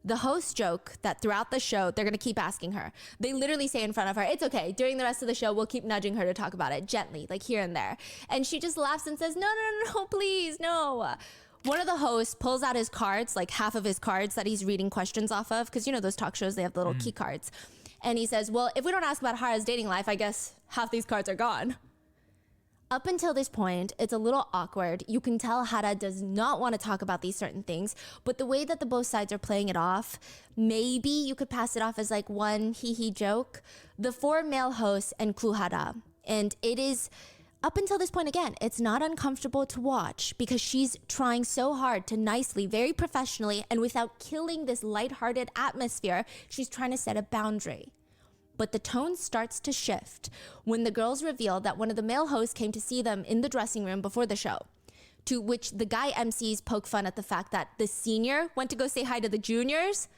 The hosts joke that throughout the show, they're going to keep asking her. They literally say in front of her, it's okay. During the rest of the show, we'll keep nudging her to talk about it gently, like here and there. And she just laughs and says, no, please, no. One of the hosts pulls out his cards, like half of his cards that he's reading questions off of. Because you know those talk shows, they have the little key cards. And he says, well, if we don't ask about Hara's dating life, I guess half these cards are gone. Up until this point, it's a little awkward. You can tell Hara does not want to talk about these certain things, but the way that the both sides are playing it off, maybe you could pass it off as like one hee-hee joke. The four male hosts and Goo Hara, and it is, up until this point again, it's not uncomfortable to watch because she's trying so hard to nicely, very professionally, and without killing this lighthearted atmosphere, she's trying to set a boundary. But the tone starts to shift when the girls reveal that one of the male hosts came to see them in the dressing room before the show. to which the guy MCs poke fun at the fact that the senior went to go say hi to the juniors.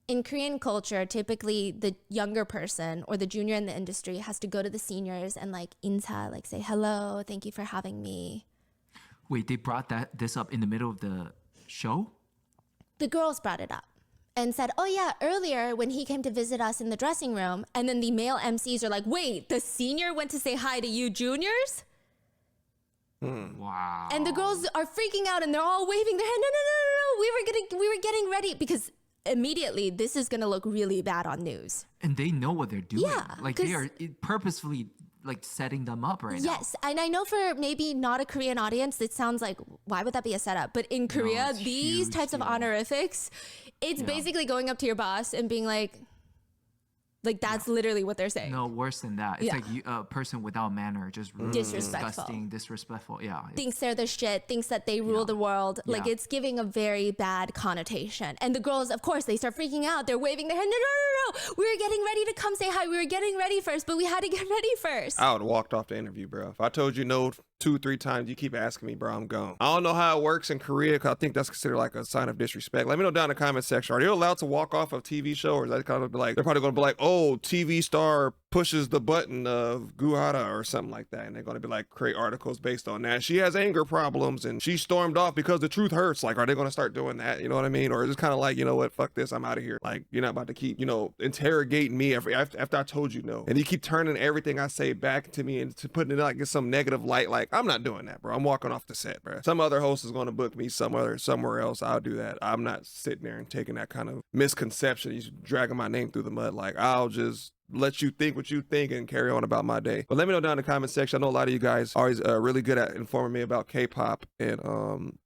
In Korean culture, typically the younger person or the junior in the industry has to go to the seniors and like insa, like say hello, thank you for having me. Wait, they brought this up in the middle of the show? The girls brought it up and said, oh yeah, earlier when he came to visit us in the dressing room, and then the male MCs are like, wait, the senior went to say hi to you juniors? Wow. And the girls are freaking out and they're all waving their hand. No. We were getting ready because immediately this is going to look really bad on news. And they know what they're doing. Yeah, Like they are purposefully like setting them up right now. Yes, and I know for maybe not a Korean audience, it sounds like, why would that be a setup? But in Korea, it's these huge types of deal. honorifics, it's basically going up to your boss and being like that's literally what they're saying. No, worse than that. It's like a person without manner, just rude, Disrespectful. disgusting, disrespectful. Yeah. Thinks they're the shit, thinks that they rule the world. Like Yeah. it's giving a very bad connotation. And the girls, of course, they start freaking out. They're waving their hand. No. We were getting ready to come say hi. We were getting ready first, but we had to get ready first. I would have walked off the interview, bro. If I told you no 2-3 times, you keep asking me, bro, I'm gone. I don't know how it works in Korea, because I think that's considered like a sign of disrespect. Let me know down in the comment section. Are you allowed to walk off a TV show, or is that kind of like, they're probably going to be like, oh, TV star pushes the button of Goo Hara or something like that, and they're going to be like, create articles based on that. She has anger problems and she stormed off because the truth hurts. Like, are they going to start doing that? You know what I mean? Or is it kind of like, you know what, fuck this, I'm out of here. Like, you're not about to keep, interrogating me after I told you no, and you keep turning everything I say back to me and to putting it like in some negative light. Like, I'm not doing that, bro. I'm walking off the set, bro. Some other host is going to book me somewhere else. I'll do that. I'm not sitting there and taking that kind of misconception. He's dragging my name through the mud. Like, I'll just let you think what you think and carry on about my day. But let me know down in the comment section. I know a lot of you guys are always really good at informing me about K-pop and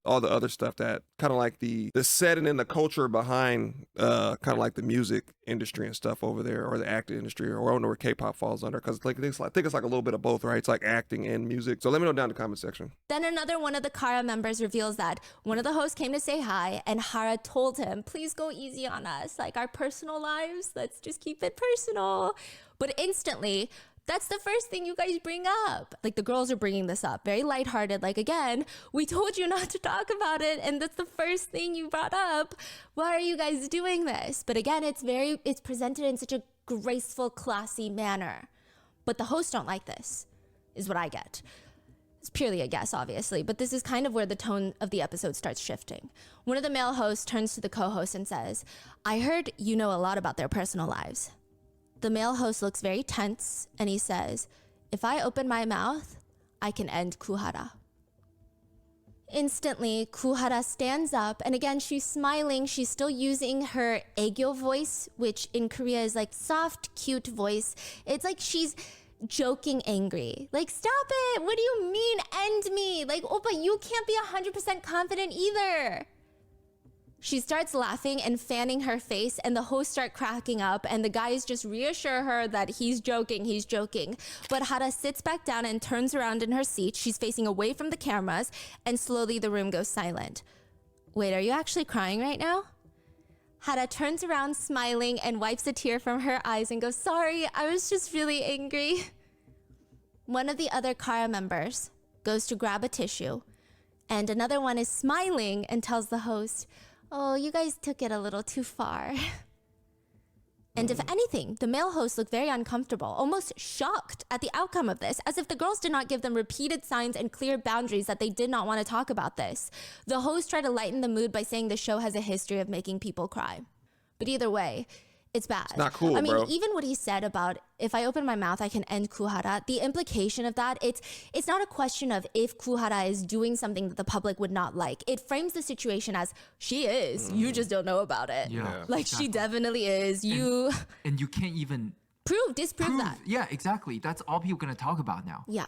all the other stuff that kind of like the setting and the culture behind kind of like the music industry and stuff over there, or the acting industry, or I don't know where K-pop falls under, because I think it's like a little bit of both, right? It's like acting and music. So let me know down in the comment section. Then another one of the Kara members reveals that one of the hosts came to say hi, and Hara told him, please go easy on us. Like, our personal lives, let's just keep it personal. But instantly, that's the first thing you guys bring up. Like, the girls are bringing this up, very lighthearted. Like, again, we told you not to talk about it, and that's the first thing you brought up. Why are you guys doing this? But again, it's presented in such a graceful, classy manner. But the hosts don't like this, is what I get. It's purely a guess, obviously, but this is kind of where the tone of the episode starts shifting. One of the male hosts turns to the co-host and says, I heard you know a lot about their personal lives. The male host looks very tense, and he says, if I open my mouth, I can end Goo Hara. Instantly, Goo Hara stands up, and again, she's smiling. She's still using her aegyo voice, which in Korea is like soft, cute voice. It's like she's joking angry. Like, stop it. What do you mean, end me? Like, oh, but you can't be 100% confident either. She starts laughing and fanning her face, and the hosts start cracking up, and the guys just reassure her that he's joking. But Hara sits back down and turns around in her seat. She's facing away from the cameras, and slowly the room goes silent. Wait, are you actually crying right now? Hara turns around smiling and wipes a tear from her eyes and goes, sorry, I was just really angry. One of the other Kara members goes to grab a tissue, and another one is smiling and tells the host, oh, you guys took it a little too far. And if anything, the male hosts look very uncomfortable, almost shocked at the outcome of this, as if the girls did not give them repeated signs and clear boundaries that they did not want to talk about this. The hosts try to lighten the mood by saying the show has a history of making people cry. But either way, it's bad. It's not cool, I mean, bro. even what he said about, if I open my mouth, I can end Goo Hara, the implication of that, it's not a question of if Goo Hara is doing something that the public would not like. It frames the situation as, she is, you just don't know about it. Yeah. Like, exactly. she definitely is. And you can't even Disprove that. Yeah, exactly. That's all people are going to talk about now. Yeah.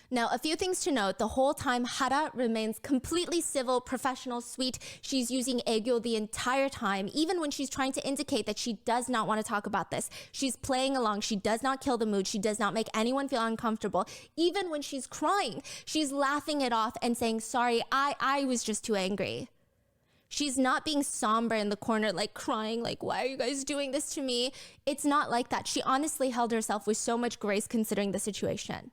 Now, a few things to note. The whole time, Hara remains completely civil, professional, sweet. She's using aegyo the entire time, even when she's trying to indicate that she does not want to talk about this. She's playing along. She does not kill the mood. She does not make anyone feel uncomfortable. Even when she's crying, she's laughing it off and saying, sorry, I was just too angry. She's not being somber in the corner, like crying, like, why are you guys doing this to me? It's not like that. She honestly held herself with so much grace considering the situation.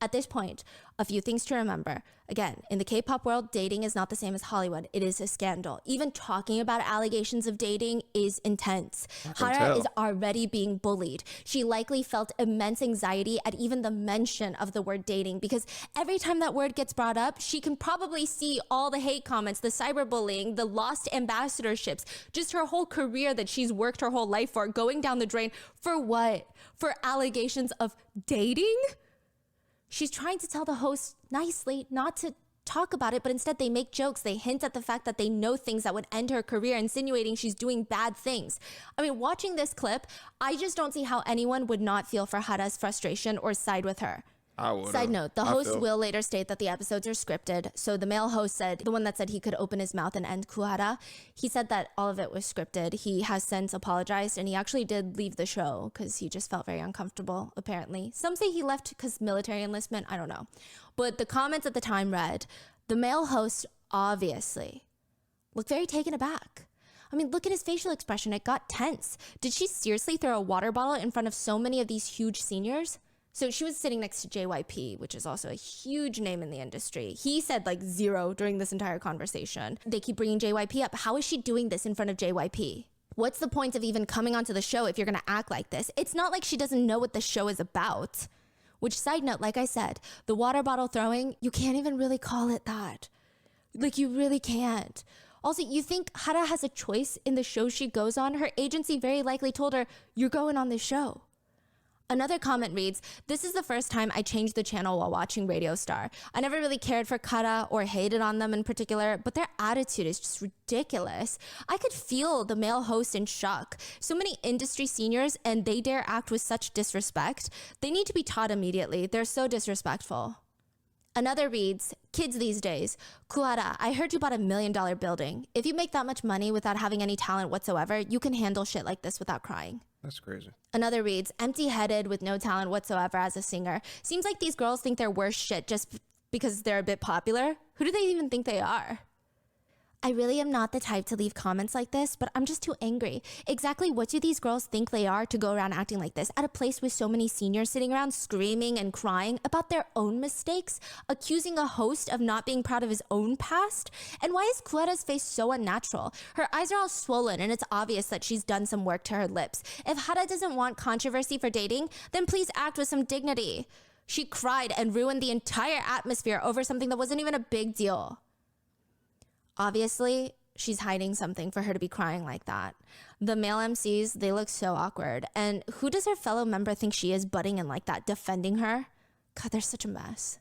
At this point, a few things to remember. Again, in the K-pop world, dating is not the same as Hollywood. It is a scandal. Even talking about allegations of dating is intense. Hara is already being bullied. She likely felt immense anxiety at even the mention of the word dating, because every time that word gets brought up, she can probably see all the hate comments, the cyberbullying, the lost ambassadorships, just her whole career that she's worked her whole life for, going down the drain. For what? For allegations of dating? She's trying to tell the host nicely not to talk about it, but instead they make jokes. They hint at the fact that they know things that would end her career, insinuating she's doing bad things. I mean, watching this clip, I just don't see how anyone would not feel for Hara's frustration or side with her. Side note, the host will later state that the episodes are scripted. So the male host said, the one that said he could open his mouth and end Goo Hara, he said that all of it was scripted. He has since apologized, and he actually did leave the show because he just felt very uncomfortable, apparently. Some say he left because military enlistment, I don't know. But the comments at the time read, the male host obviously looked very taken aback. I mean, look at his facial expression. It got tense. Did she seriously throw a water bottle in front of so many of these huge seniors? So she was sitting next to JYP, which is also a huge name in the industry. He said like 0 during this entire conversation. They keep bringing JYP up. How is she doing this in front of JYP? What's the point of even coming onto the show if you're gonna act like this? It's not like she doesn't know what the show is about. Which, side note, like I said, the water bottle throwing, you can't even really call it that. Like, you really can't. Also, you think Hara has a choice in the show she goes on? Her agency very likely told her, you're going on this show. Another comment reads, this is the first time I changed the channel while watching Radio Star. I never really cared for Kara or hated on them in particular, but their attitude is just ridiculous. I could feel the male host in shock. So many industry seniors, and they dare act with such disrespect. They need to be taught immediately. They're so disrespectful. Another reads, kids these days, Goo Hara, I heard you bought $1 million building. If you make that much money without having any talent whatsoever, you can handle shit like this without crying. That's crazy. Another reads, empty-headed with no talent whatsoever as a singer. Seems like these girls think they're worse shit just because they're a bit popular. Who do they even think they are? I really am not the type to leave comments like this, but I'm just too angry. Exactly what do these girls think they are to go around acting like this at a place with so many seniors sitting around screaming and crying about their own mistakes, accusing a host of not being proud of his own past? And why is Goo Hara's face so unnatural? Her eyes are all swollen, and it's obvious that she's done some work to her lips. If Hara doesn't want controversy for dating, then please act with some dignity. She cried and ruined the entire atmosphere over something that wasn't even a big deal. Obviously, she's hiding something for her to be crying like that. The male MCs, they look so awkward. And who does her fellow member think she is, butting in like that, defending her? God, they're such a mess.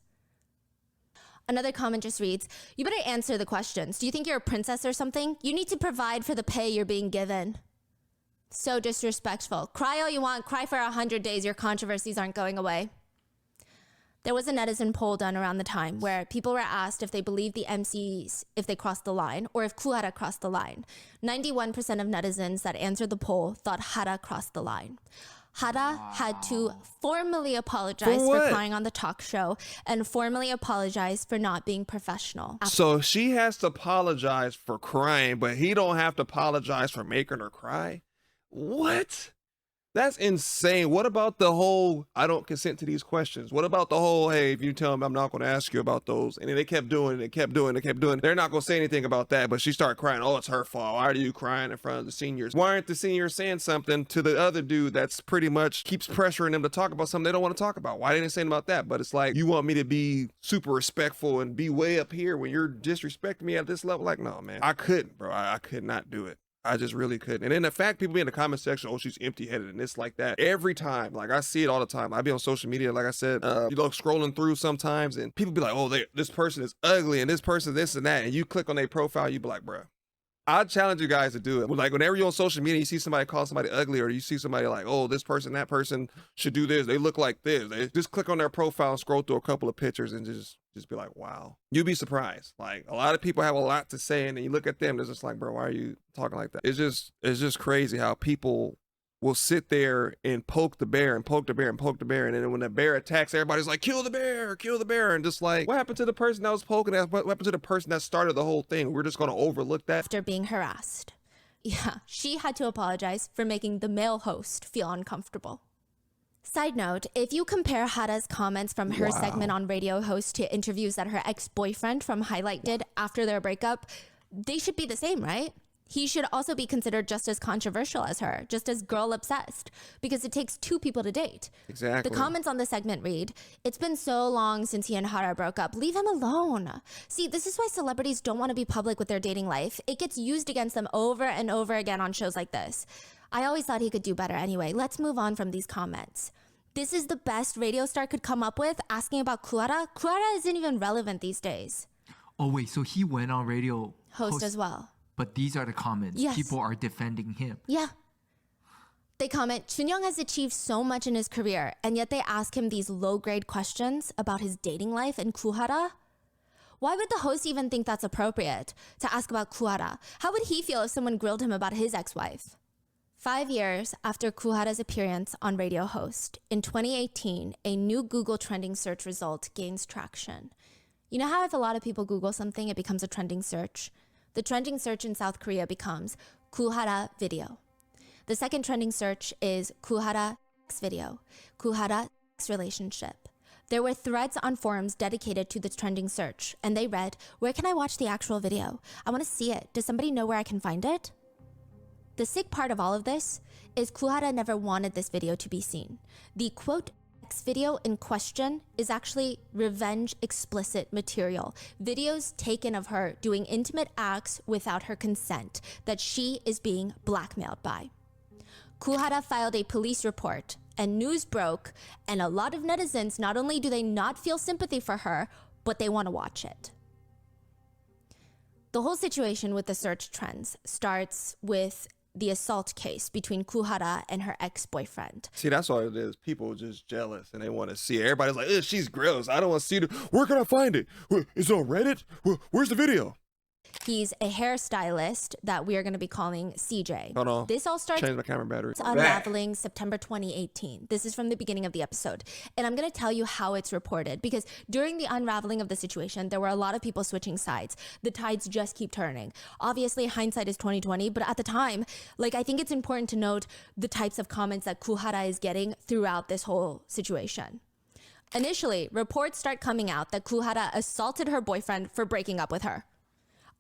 Another comment just reads, you better answer the questions. Do you think you're a princess or something? You need to provide for the pay you're being given. So disrespectful. Cry all you want, cry for 100 days, your controversies aren't going away. There was a netizen poll done around the time where people were asked if they believed the MCs if they crossed the line or if Goo Hara crossed the line. 91% of netizens that answered the poll thought Hara crossed the line. Hara had to formally apologize for crying on the talk show and formally apologize for not being professional. So she has to apologize for crying, but he don't have to apologize for making her cry? What? That's insane. What about the whole, I don't consent to these questions? What about the whole, hey, if you tell me, I'm not going to ask you about those? And then they kept doing it, kept doing it, kept doing it. They're not going to say anything about that, but she started crying. Oh, it's her fault. Why are you crying in front of the seniors? Why aren't the seniors saying something to the other dude that's pretty much keeps pressuring them to talk about something they don't want to talk about? Why didn't they say about that? But it's like, you want me to be super respectful and be way up here when you're disrespecting me at this level? Like, no, man, I couldn't, bro. I could not do it. I just really couldn't. And then the fact people be in the comment section, oh, she's empty-headed and this like that. Every time, like I see it all the time. I be on social media, like I said, you know, scrolling through sometimes and people be like, oh, this person is ugly and this person this and that. And you click on their profile, you be like, bruh. I challenge you guys to do it. Like whenever you're on social media, you see somebody call somebody ugly or you see somebody like, oh, this person, that person should do this. They look like this. They just click on their profile and scroll through a couple of pictures and just be like, wow. You'd be surprised. Like a lot of people have a lot to say and then you look at them, they're just like, bro, why are you talking like that? It's just crazy how people will sit there and poke the bear and poke the bear and poke the bear. And then when the bear attacks, everybody's like, kill the bear, kill the bear. And just like, what happened to the person that was poking that? What happened to the person that started the whole thing? We're just going to overlook that. After being harassed. Yeah, she had to apologize for making the male host feel uncomfortable. Side note, if you compare Hara's comments from her Wow. segment on Radio Host to interviews that her ex-boyfriend from Highlight did after their breakup, they should be the same, right? He should also be considered just as controversial as her, just as girl obsessed, because it takes two people to date. Exactly. The comments on the segment read, "It's been so long since he and Hara broke up. Leave him alone." See, this is why celebrities don't want to be public with their dating life. It gets used against them over and over again on shows like this. I always thought he could do better anyway. Let's move on from these comments. This is the best radio star could come up with, asking about Goo Hara. Goo Hara isn't even relevant these days. Oh wait, so he went on radio Host as well. But these are the comments. Yes. People are defending him. Yeah. They comment, Chunyoung has achieved so much in his career, and yet they ask him these low-grade questions about his dating life and Goo Hara. Why would the host even think that's appropriate to ask about Goo Hara? How would he feel if someone grilled him about his ex-wife? 5 years after Goo Hara's appearance on Radio Host, in 2018, a new Google trending search result gains traction. You know how if a lot of people Google something, it becomes a trending search? The trending search in South Korea becomes Goo Hara video. The second trending search is Goo Hara sex video, Goo Hara sex relationship. There were threads on forums dedicated to the trending search, and they read, "Where can I watch the actual video? I want to see it. Does somebody know where I can find it?" The sick part of all of this is Goo Hara never wanted this video to be seen. The quote video in question is actually revenge explicit material. Videos taken of her doing intimate acts without her consent that she is being blackmailed by. Goo Hara filed a police report and news broke, and a lot of netizens, not only do they not feel sympathy for her, but they want to watch it. The whole situation with the search trends starts with the assault case between Goo Hara and her ex-boyfriend. See, that's all it is. People just jealous and they want to see it. Everybody's like, "Ugh, she's gross. I don't want to see it. Where can I find it? Is it on Reddit? Where's the video?" He's a hairstylist that we are going to be calling CJ. Hold on. This all starts Change my camera battery. unraveling September 2018. This is from the beginning of the episode. And I'm going to tell you how it's reported, because during the unraveling of the situation, there were a lot of people switching sides. The tides just keep turning. Obviously, hindsight is 2020, but at the time, I think it's important to note the types of comments that Goo Hara is getting throughout this whole situation. Initially, reports start coming out that Goo Hara assaulted her boyfriend for breaking up with her.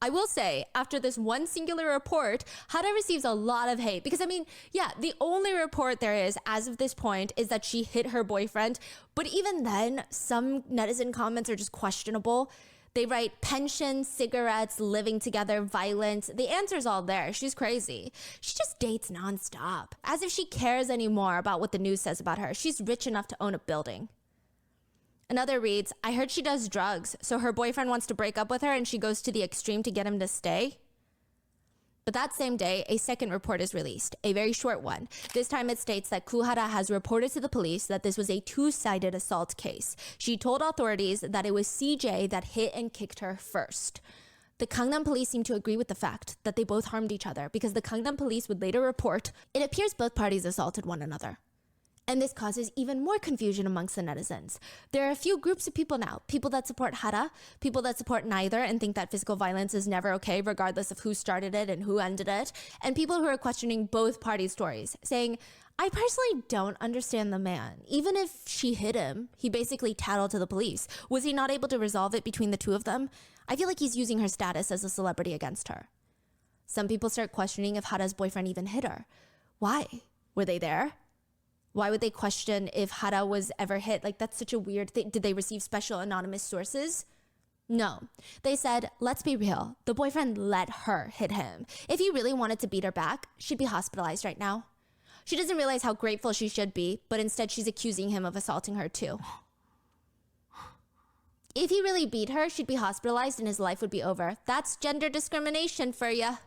I will say, after this one singular report, Hara receives a lot of hate because, the only report there is as of this point is that she hit her boyfriend. But even then, some netizen comments are just questionable. They write pension, cigarettes, living together, violence. The answer's all there. She's crazy. She just dates nonstop, as if she cares anymore about what the news says about her. She's rich enough to own a building. Another reads, "I heard she does drugs, so her boyfriend wants to break up with her and she goes to the extreme to get him to stay." But that same day, a second report is released, a very short one. This time it states that Goo Hara has reported to the police that this was a two-sided assault case. She told authorities that it was CJ that hit and kicked her first. The Gangnam police seem to agree with the fact that they both harmed each other, because the Gangnam police would later report it appears both parties assaulted one another. And this causes even more confusion amongst the netizens. There are a few groups of people now, people that support Hara, people that support neither and think that physical violence is never okay regardless of who started it and who ended it, and people who are questioning both parties' stories, saying, "I personally don't understand the man. Even if she hit him, he basically tattled to the police. Was he not able to resolve it between the two of them? I feel like he's using her status as a celebrity against her." Some people start questioning if Hara's boyfriend even hit her. Why? Were they there? Why would they question if Hara was ever hit? That's such a weird thing. Did they receive special anonymous sources? No. They said, let's be real. The boyfriend let her hit him. If he really wanted to beat her back, she'd be hospitalized right now. She doesn't realize how grateful she should be, but instead she's accusing him of assaulting her too. If he really beat her, she'd be hospitalized and his life would be over. That's gender discrimination for ya.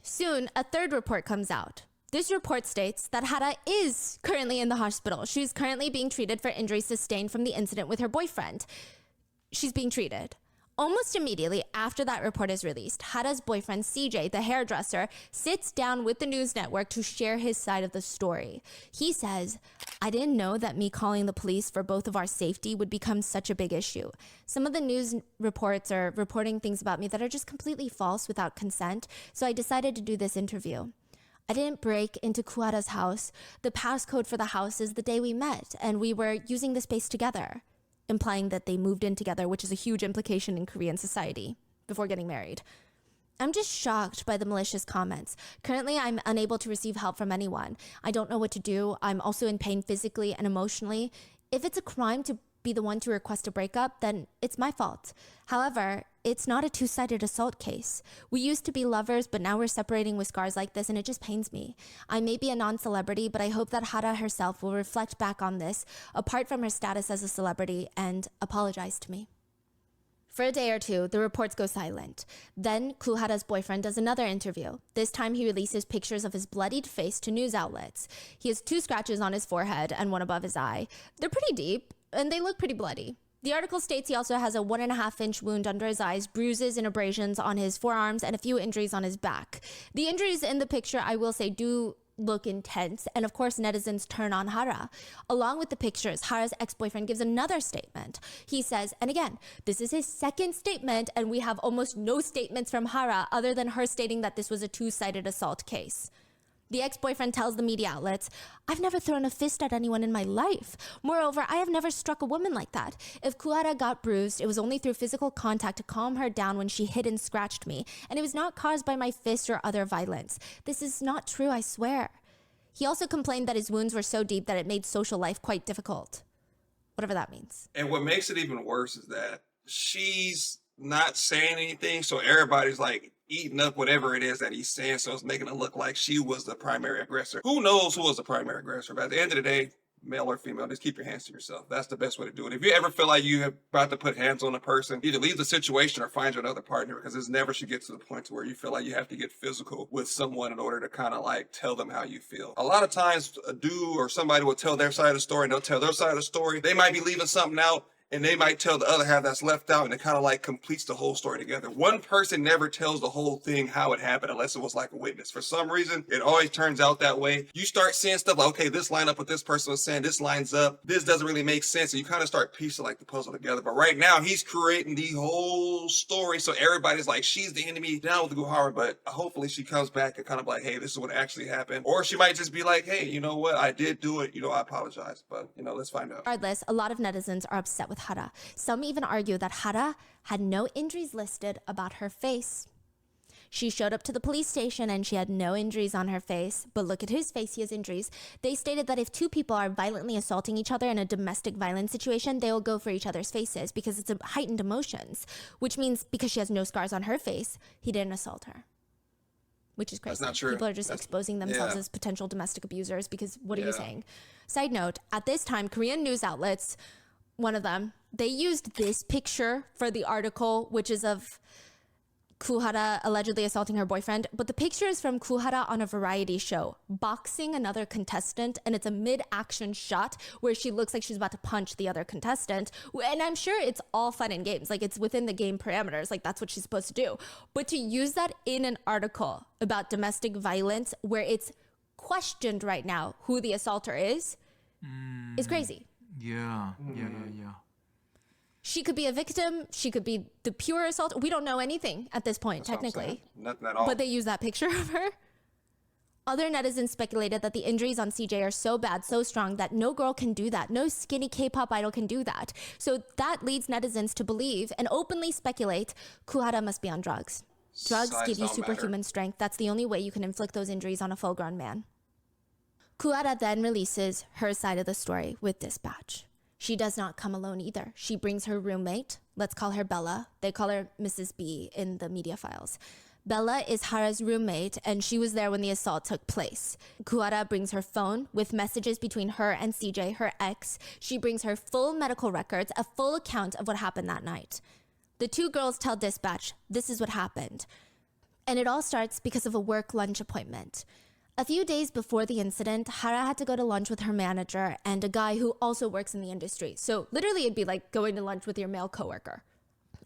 Soon, a third report comes out. This report states that Hara is currently in the hospital. She's currently being treated for injuries sustained from the incident with her boyfriend. She's being treated. Almost immediately after that report is released, Hara's boyfriend, CJ, the hairdresser, sits down with the news network to share his side of the story. He says, "I didn't know that me calling the police for both of our safety would become such a big issue. Some of the news reports are reporting things about me that are just completely false without consent, so I decided to do this interview. I didn't break into Goo Hara's house. The passcode for the house is the day we met, and we were using the space together, implying that they moved in together, which is a huge implication in Korean society, before getting married. I'm just shocked by the malicious comments. Currently, I'm unable to receive help from anyone. I don't know what to do. I'm also in pain physically and emotionally. If it's a crime to be the one to request a breakup, then it's my fault. However, it's not a two-sided assault case. We used to be lovers, but now we're separating with scars like this, and it just pains me. I may be a non-celebrity, but I hope that Hara herself will reflect back on this, apart from her status as a celebrity, and apologize to me. For a day or two, the reports go silent. Then, Goo Hara's boyfriend does another interview. This time, he releases pictures of his bloodied face to news outlets. He has 2 scratches on his forehead and 1 above his eye. They're pretty deep, and they look pretty bloody. The article states he also has a 1.5-inch wound under his eyes, bruises and abrasions on his forearms, and a few injuries on his back. The injuries in the picture, I will say, do look intense, and of course netizens turn on Hara. Along with the pictures, Hara's ex-boyfriend gives another statement. He says, and again, this is his second statement, and we have almost no statements from Hara other than her stating that this was a 2-sided assault case. The ex-boyfriend tells the media outlets, I've never thrown a fist at anyone in my life. Moreover, I have never struck a woman like that. If Goo Hara got bruised, it was only through physical contact to calm her down when she hit and scratched me, and it was not caused by my fist or other violence. This is not true, I swear. He also complained that his wounds were so deep that it made social life quite difficult. Whatever that means. And what makes it even worse is that she's not saying anything, so everybody's like eating up whatever it is that he's saying, so it's making it look like she was the primary aggressor. Who knows who was the primary aggressor? But at the end of the day, male or female, just keep your hands to yourself. That's the best way to do it. If you ever feel like you have about to put hands on a person, either leave the situation or find you another partner, because it's never should get to the point to where you feel like you have to get physical with someone in order to kind of like tell them how you feel. A lot of times a dude or somebody will tell their side of the story and they'll tell their side of the story. They might be leaving something out, and they might tell the other half that's left out, and it kind of like completes the whole story together. One person never tells the whole thing how it happened unless it was like a witness. For some reason, it always turns out that way. You start seeing stuff like, okay, this line up with this person was saying, this lines up, this doesn't really make sense, and you kind of start piecing like the puzzle together. But right now, he's creating the whole story, so everybody's like, she's the enemy, down with Goo Hara, but hopefully she comes back and kind of like, hey, this is what actually happened. Or she might just be like, hey, you know what, I did do it, I apologize, but let's find out. Regardless, a lot of netizens are upset with Hara. Some even argue that Hara had no injuries listed about her face. She showed up to the police station and she had no injuries on her face, but look at his face, he has injuries. They stated that if 2 people are violently assaulting each other in a domestic violence situation, they will go for each other's faces because it's a heightened emotions, which means because she has no scars on her face, he didn't assault her. Which is crazy. That's not true. People are just exposing themselves as potential domestic abusers because what are you saying? Side note, at this time, Korean news outlets, one of them, they used this picture for the article, which is of Goo Hara allegedly assaulting her boyfriend. But the picture is from Goo Hara on a variety show, boxing another contestant. And it's a mid-action shot where she looks like she's about to punch the other contestant. And I'm sure it's all fun and games. Like, it's within the game parameters. Like, that's what she's supposed to do. But to use that in an article about domestic violence where it's questioned right now who the assaulter is crazy. Yeah. She could be a victim. She could be the pure assault. We don't know anything at this point, That's technically. Nothing at all. But they use that picture of her. Other netizens speculated that the injuries on CJ are so bad, so strong, that no girl can do that. No skinny K-pop idol can do that. So that leads netizens to believe and openly speculate Goo Hara must be on drugs. Drugs Size give you don't superhuman strength. That's the only way you can inflict those injuries on a full-grown man. Goo Hara then releases her side of the story with dispatch. She does not come alone either. She brings her roommate. Let's call her Bella. They call her Mrs. B in the media files. Bella is Hara's roommate, and she was there when the assault took place. Goo Hara brings her phone with messages between her and CJ, her ex. She brings her full medical records, a full account of what happened that night. The 2 girls tell dispatch, this is what happened. And it all starts because of a work lunch appointment. A few days before the incident, Hara had to go to lunch with her manager and a guy who also works in the industry. So literally it'd be like going to lunch with your male coworker.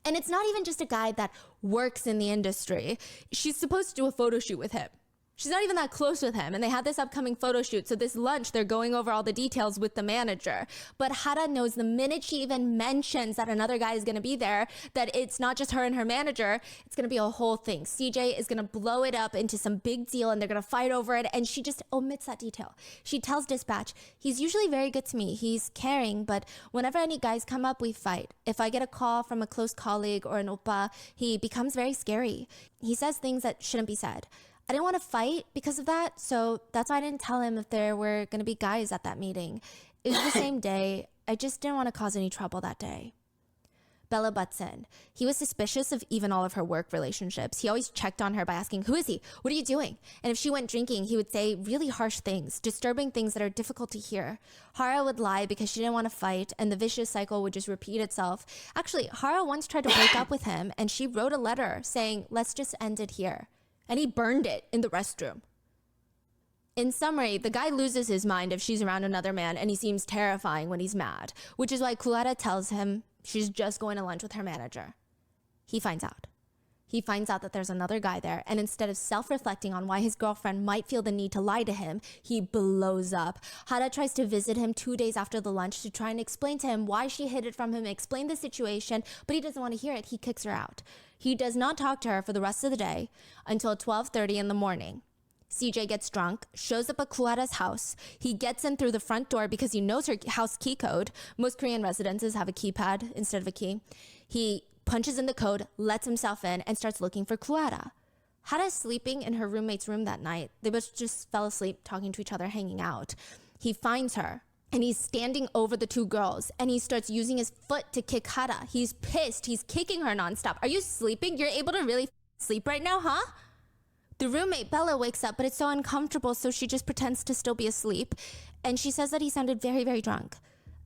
And it's not even just a guy that works in the industry. She's supposed to do a photo shoot with him. She's not even that close with him, and they had this upcoming photo shoot. So this lunch, they're going over all the details with the manager. But Hara knows the minute she even mentions that another guy is going to be there, that it's not just her and her manager, it's going to be a whole thing. CJ is going to blow it up into some big deal, and they're going to fight over it, and she just omits that detail. She tells dispatch, he's usually very good to me. He's caring, but whenever any guys come up, we fight. If I get a call from a close colleague or an oppa, he becomes very scary. He says things that shouldn't be said. I didn't want to fight because of that, so that's why I didn't tell him if there were going to be guys at that meeting. It was the same day. I just didn't want to cause any trouble that day. Bella butts in. He was suspicious of even all of her work relationships. He always checked on her by asking, who is he? What are you doing? And if she went drinking, he would say really harsh things, disturbing things that are difficult to hear. Hara would lie because she didn't want to fight, and the vicious cycle would just repeat itself. Actually, Hara once tried to break up with him, and she wrote a letter saying, let's just end it here. And he burned it in the restroom. In summary, the guy loses his mind if she's around another man, and he seems terrifying when he's mad, which is why Goo Hara tells him she's just going to lunch with her manager. He finds out. He finds out that there's another guy there, and instead of self-reflecting on why his girlfriend might feel the need to lie to him, he blows up. Hara tries to visit him 2 days after the lunch to try and explain to him why she hid it from him, explain the situation, but he doesn't want to hear it. He kicks her out. He does not talk to her for the rest of the day until 12:30 in the morning. CJ gets drunk, shows up at Goo Hara's house. He gets in through the front door because he knows her house key code. Most Korean residences have a keypad instead of a key. He punches in the code, lets himself in, and starts looking for Goo Hara. Hara's sleeping in her roommate's room that night. They both just fell asleep, talking to each other, hanging out. He finds her, and he's standing over the two girls, and he starts using his foot to kick Hara. He's pissed. He's kicking her nonstop. Are you sleeping? You're able to really sleep right now, huh? The roommate, Bella, wakes up, but it's so uncomfortable, so she just pretends to still be asleep. And she says that he sounded very, very drunk.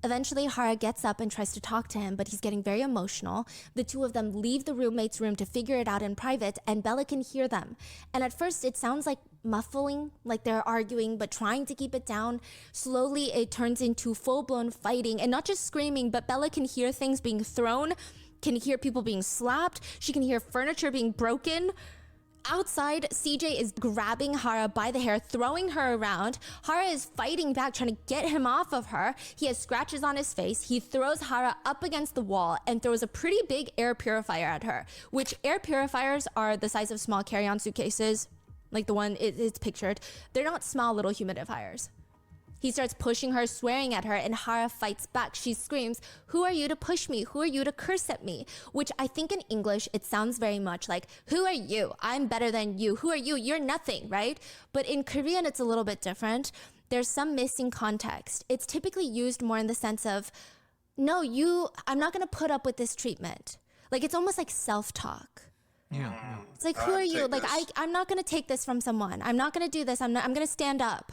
Eventually, Hara gets up and tries to talk to him, but he's getting very emotional. The two of them leave the roommate's room to figure it out in private, and Bella can hear them. And at first, it sounds like muffling, like they're arguing, but trying to keep it down. Slowly, it turns into full-blown fighting, and not just screaming, but Bella can hear things being thrown, can hear people being slapped. She can hear furniture being broken. Outside, CJ is grabbing Hara by the hair, throwing her around. Hara is fighting back, trying to get him off of her. He has scratches on his face. He throws Hara up against the wall and throws a pretty big air purifier at her, which air purifiers are the size of small carry-on suitcases, like the one it's pictured. They're not small little humidifiers. He starts pushing her, swearing at her, and Hara fights back. She screams, "Who are you to push me? Who are you to curse at me?" Which I think in English, it sounds very much like, "Who are you? I'm better than you. Who are you? You're nothing," right? But in Korean, it's a little bit different. There's some missing context. It's typically used more in the sense of, no, I'm not going to put up with this treatment. Like, it's almost like self-talk. Yeah. It's like, who are you? Like, I'm not going to take this from someone. I'm not going to do this. I'm going to stand up.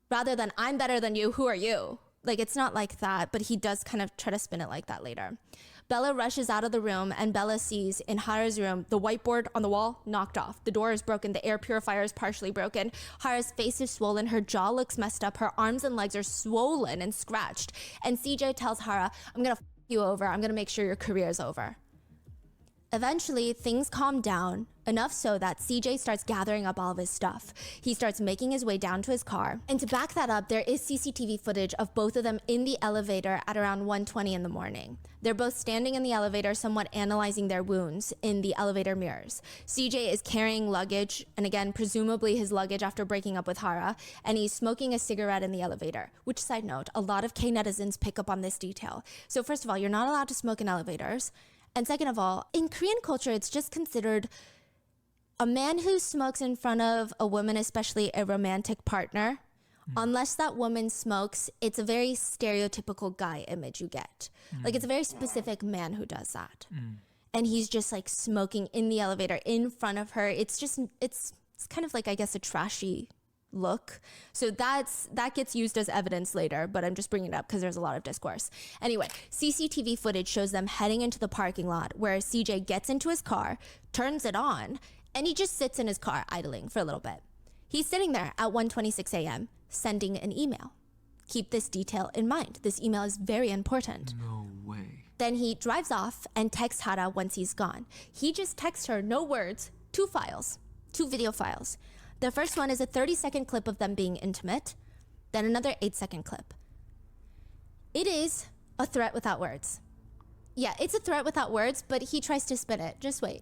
Rather than, I'm better than you, who are you? Like, it's not like that, but he does kind of try to spin it like that later. Bella rushes out of the room, and Bella sees in Hara's room the whiteboard on the wall knocked off. The door is broken. The air purifier is partially broken. Hara's face is swollen. Her jaw looks messed up. Her arms and legs are swollen and scratched. And CJ tells Hara, I'm going to f you over. I'm going to make sure your career is over. Eventually, things calm down, enough so that CJ starts gathering up all of his stuff. He starts making his way down to his car. And to back that up, there is CCTV footage of both of them in the elevator at around 1:20 in the morning. They're both standing in the elevator, somewhat analyzing their wounds in the elevator mirrors. CJ is carrying luggage, and again, presumably his luggage after breaking up with Hara, and he's smoking a cigarette in the elevator, which, side note, a lot of K-netizens pick up on this detail. So first of all, you're not allowed to smoke in elevators. And second of all, in Korean culture, it's just considered a man who smokes in front of a woman, especially a romantic partner, unless that woman smokes, it's a very stereotypical guy image you get. Like, it's a very specific man who does that. And he's just like smoking in the elevator in front of her. It's just, it's kind of like, I guess, a trashy look. So that gets used as evidence later, but I'm just bringing it up because there's a lot of discourse. Anyway, CCTV footage shows them heading into the parking lot where CJ gets into his car, turns it on, and he just sits in his car idling for a little bit. He's sitting there at 1:26 a.m. sending an email. Keep this detail in mind. This email is very important. No way. Then he drives off and texts Hara once he's gone. He just texts her, no words, 2 files, 2 video files. The first one is a 30-second clip of them being intimate, then another 8-second clip. It is a threat without words. Yeah, it's a threat without words, but he tries to spin it. Just wait.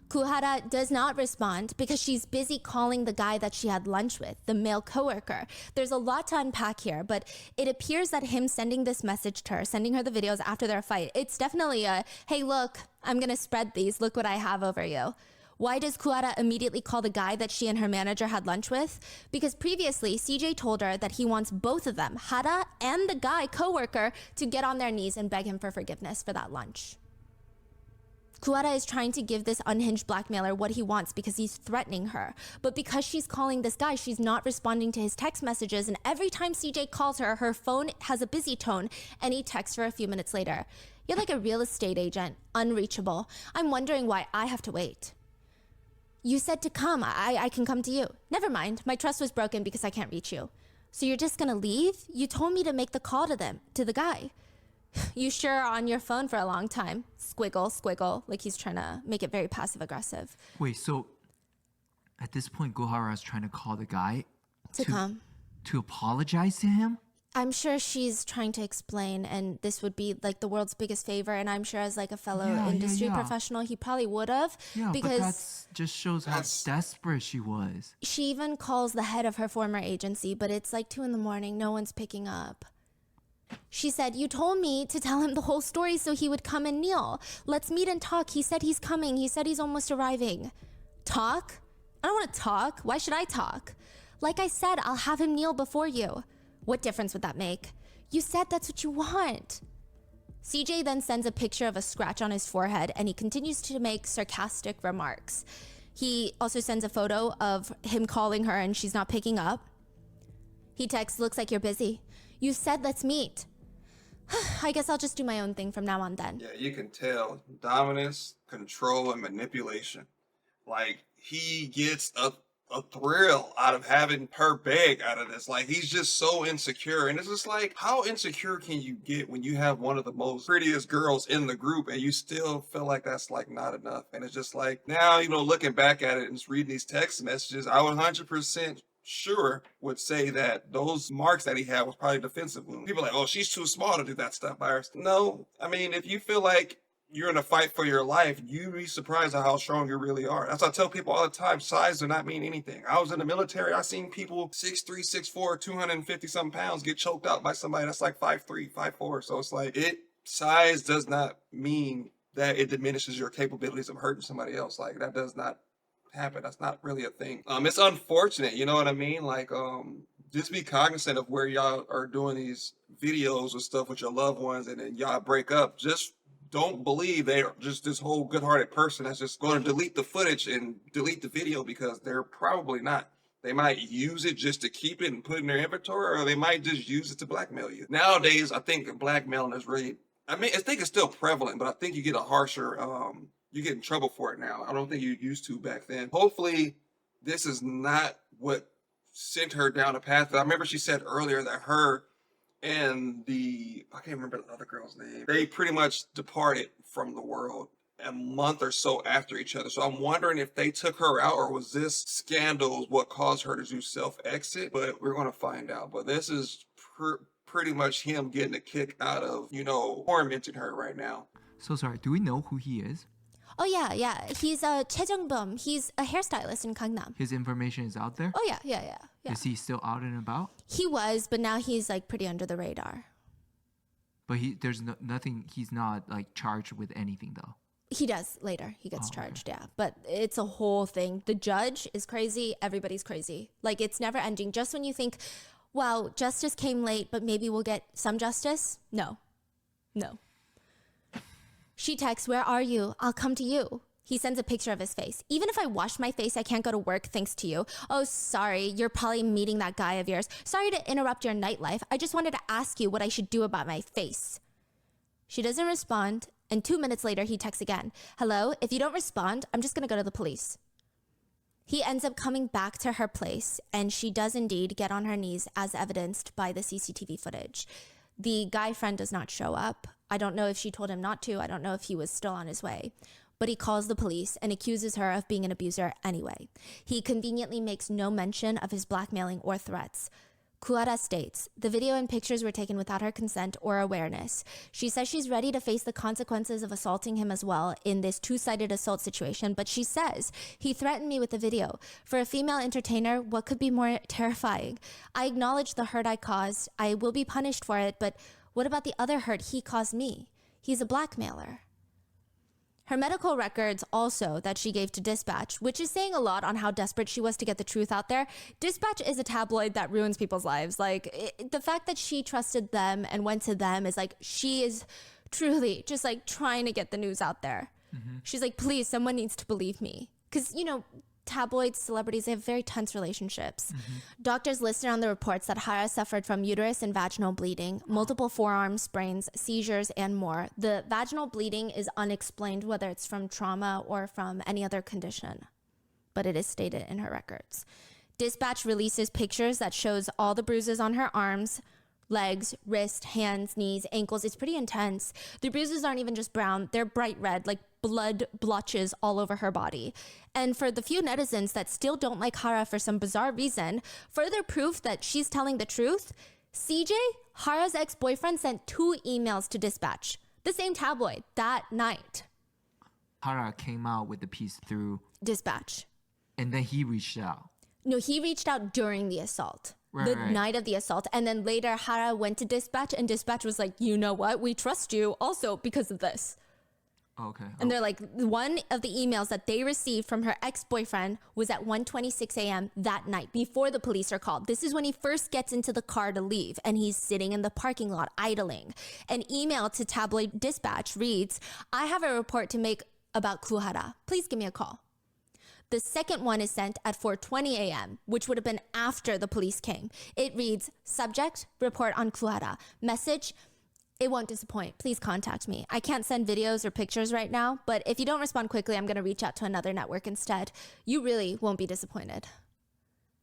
Goo Hara does not respond because she's busy calling the guy that she had lunch with, the male coworker. There's a lot to unpack here, but it appears that him sending this message to her, sending her the videos after their fight, it's definitely a, hey, look, I'm gonna spread these. Look what I have over you. Why does Goo Hara immediately call the guy that she and her manager had lunch with? Because previously, CJ told her that he wants both of them, Hara and the guy coworker, to get on their knees and beg him for forgiveness for that lunch. Goo Hara is trying to give this unhinged blackmailer what he wants because he's threatening her. But because she's calling this guy, she's not responding to his text messages. And every time CJ calls her, her phone has a busy tone and he texts her a few minutes later. You're like a real estate agent, unreachable. I'm wondering why I have to wait. You said to come, I can come to you. Never mind, my trust was broken because I can't reach you. So you're just gonna leave? You told me to make the call to the guy. You sure are on your phone for a long time. Squiggle, squiggle, like he's trying to make it very passive aggressive. Wait, so at this point, Goo Hara is trying to call the guy To come. to apologize to him? I'm sure she's trying to explain, and this would be like the world's biggest favor, and I'm sure as like a fellow industry professional, he probably would have. Yeah, because but that just shows how desperate she was. she even calls the head of her former agency, but it's like 2 a.m, no one's picking up. She said, you told me to tell him the whole story so he would come and kneel. Let's meet and talk. He said he's coming. He said he's almost arriving. Talk? I don't want to talk. Why should I talk? Like I said, I'll have him kneel before you. What difference would that make? You said that's what you want. CJ then sends a picture of a scratch on his forehead and he continues to make sarcastic remarks. He also sends a photo of him calling her and she's not picking up. He texts, looks like you're busy. You said let's meet. I guess I'll just do my own thing from now on then. Yeah, you can tell dominance, control, and manipulation. Like, he gets a thrill out of having her beg out of this. Like, he's just so insecure. And it's just like, how insecure can you get when you have one of the most prettiest girls in the group and you still feel like that's like not enough? And it's just like, now, you know, looking back at it and just reading these text messages, I would 100% sure would say that those marks that he had was probably defensive wound. People are like, oh, she's too small to do that stuff by herself. No, I mean, if you feel like you're in a fight for your life, you'd be surprised at how strong you really are. That's what I tell people all the time. Size does not mean anything. I was in the military. I seen people 6'3", 6'4", 250 something pounds get choked out by somebody that's like 5'3", 5'4". So it's like, size does not mean that it diminishes your capabilities of hurting somebody else. Like, that does not happen. That's not really a thing. It's unfortunate, you know what I mean? Like, just be cognizant of where y'all are doing these videos or stuff with your loved ones and then y'all break up. Just don't believe they're just this whole good-hearted person that's just going to delete the footage and delete the video, because they're probably not. They might use it just to keep it and put it in their inventory, or they might just use it to blackmail you. Nowadays, I think blackmailing is really, I think it's still prevalent, but I think you get a harsher, you get in trouble for it now. I don't think you used to back then. Hopefully, this is not what sent her down a path. I remember she said earlier that her and I can't remember the other girl's name, they pretty much departed from the world a month or so after each other. So I'm wondering if they took her out, or was this scandal what caused her to do self-exit? But we're going to find out. But this is pretty much him getting a kick out of, tormenting her right now. So sorry, do we know who he is? Oh yeah. He's Choi Jung-bum. He's a hairstylist in Gangnam. His information is out there? Oh yeah. Is he still out and about? He was, but now he's like pretty under the radar. But there's nothing, he's not like charged with anything though. He does later. He gets charged, yeah. But it's a whole thing. The judge is crazy. Everybody's crazy. Like, it's never ending. Just when you think, wow, justice came late, but maybe we'll get some justice. No. She texts, where are you? I'll come to you. He sends a picture of his face. Even if I wash my face, I can't go to work thanks to you. Oh, sorry. You're probably meeting that guy of yours. Sorry to interrupt your nightlife. I just wanted to ask you what I should do about my face. She doesn't respond. And 2 minutes later, he texts again. Hello? If you don't respond, I'm just going to go to the police. He ends up coming back to her place, and she does indeed get on her knees as evidenced by the CCTV footage. The guy friend does not show up. I don't know if she told him not to. I don't know if he was still on his way. but he calls the police and accuses her of being an abuser anyway. He conveniently makes no mention of his blackmailing or threats. Goo Hara states, the video and pictures were taken without her consent or awareness. She says she's ready to face the consequences of assaulting him as well in this two-sided assault situation, but she says, he threatened me with the video. For a female entertainer, what could be more terrifying? I acknowledge the hurt I caused. I will be punished for it, but what about the other hurt he caused me? He's a blackmailer. Her medical records also that she gave to Dispatch, which is saying a lot on how desperate she was to get the truth out there. Dispatch is a tabloid that ruins people's lives. The fact that she trusted them and went to them is she is truly just trying to get the news out there. Mm-hmm. She's like, please, someone needs to believe me. Because, tabloids, celebrities, they have very tense relationships. Mm-hmm. Doctors listed on the reports that Hara suffered from uterus and vaginal bleeding, multiple forearm sprains, seizures, and more. The vaginal bleeding is unexplained, whether it's from trauma or from any other condition, but it is stated in her records. Dispatch releases pictures that shows all the bruises on her arms, legs, wrist, hands, knees, ankles. It's pretty intense. The bruises aren't even just brown. They're bright red, like blood blotches all over her body. And for the few netizens that still don't like Hara for some bizarre reason, further proof that she's telling the truth, CJ, Hara's ex-boyfriend, sent 2 emails to Dispatch, the same tabloid, that night. Hara came out with the piece through Dispatch. And then he reached out. No, he reached out during the assault. The night of the assault. And then later, Hara went to Dispatch, and Dispatch was like, you know what? We trust you also because of this. Okay. And they're like, one of the emails that they received from her ex-boyfriend was at 1:26 a.m. that night before the police are called. This is when he first gets into the car to leave, and he's sitting in the parking lot idling. An email to tabloid Dispatch reads, I have a report to make about Goo Hara. Please give me a call. The second one is sent at 4:20 a.m., which would have been after the police came. It reads, subject, report on Goo Hara. Message, it won't disappoint. Please contact me. I can't send videos or pictures right now, but if you don't respond quickly, I'm going to reach out to another network instead. You really won't be disappointed.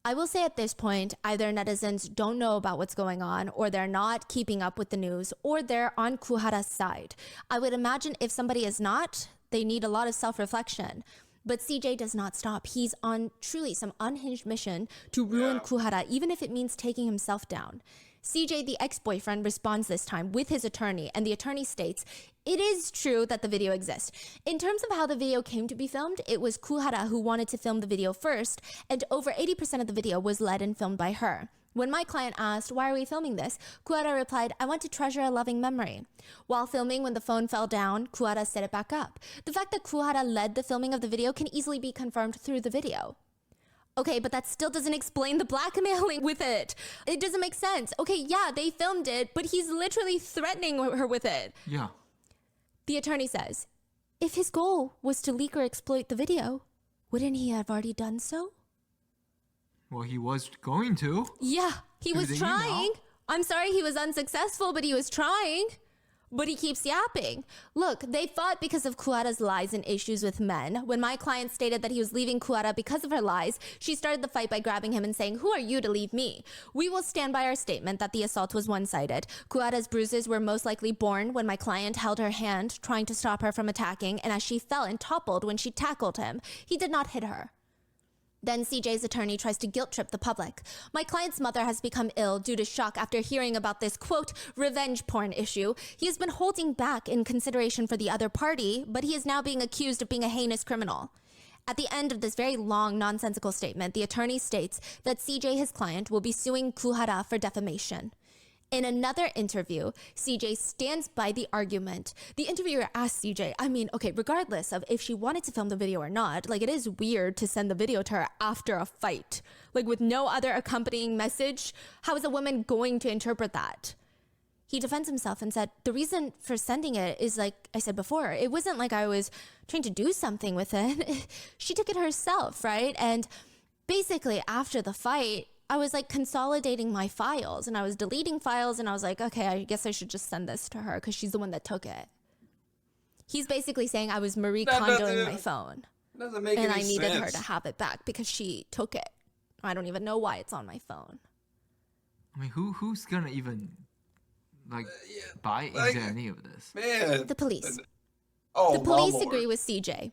I will say at this point, either netizens don't know about what's going on, or they're not keeping up with the news, or they're on Goo Hara's side. I would imagine if somebody is not, they need a lot of self-reflection. But CJ does not stop. He's on truly some unhinged mission to ruin Goo Hara, even if it means taking himself down. CJ, the ex-boyfriend, responds this time with his attorney, and the attorney states, it is true that the video exists. In terms of how the video came to be filmed, it was Goo Hara who wanted to film the video first, and over 80% of the video was led and filmed by her. When my client asked, why are we filming this? Goo Hara replied, I want to treasure a loving memory. While filming, when the phone fell down, Goo Hara set it back up. The fact that Goo Hara led the filming of the video can easily be confirmed through the video. Okay, but that still doesn't explain the blackmailing with it. It doesn't make sense. Okay, yeah, they filmed it, but he's literally threatening her with it. Yeah. The attorney says, if his goal was to leak or exploit the video, wouldn't he have already done so? Well, he was going to. Yeah, he was trying. I'm sorry he was unsuccessful, but he was trying. But he keeps yapping. Look, they fought because of Goo Hara's lies and issues with men. When my client stated that he was leaving Goo Hara because of her lies, she started the fight by grabbing him and saying, who are you to leave me? We will stand by our statement that the assault was one-sided. Goo Hara's bruises were most likely born when my client held her hand, trying to stop her from attacking, and as she fell and toppled when she tackled him. He did not hit her. Then CJ's attorney tries to guilt trip the public. My client's mother has become ill due to shock after hearing about this, quote, revenge porn issue. He has been holding back in consideration for the other party, but he is now being accused of being a heinous criminal. At the end of this very long, nonsensical statement, the attorney states that CJ, his client, will be suing Goo Hara for defamation. In another interview, CJ stands by the argument. The interviewer asked CJ, okay, regardless of if she wanted to film the video or not, it is weird to send the video to her after a fight. With no other accompanying message, how is a woman going to interpret that? He defends himself and said, the reason for sending it is like I said before, it wasn't like I was trying to do something with it. She took it herself, right? And basically after the fight, I was consolidating my files and I was deleting files and I was like, okay, I guess I should just send this to her because she's the one that took it. He's basically saying I was Marie Kondoing my phone. Doesn't make and any I needed sense. her to have it back because she took it. I don't even know why it's on my phone. Who's gonna even buy into any of this? Man. The police. Oh, The police my agree lord. with CJ.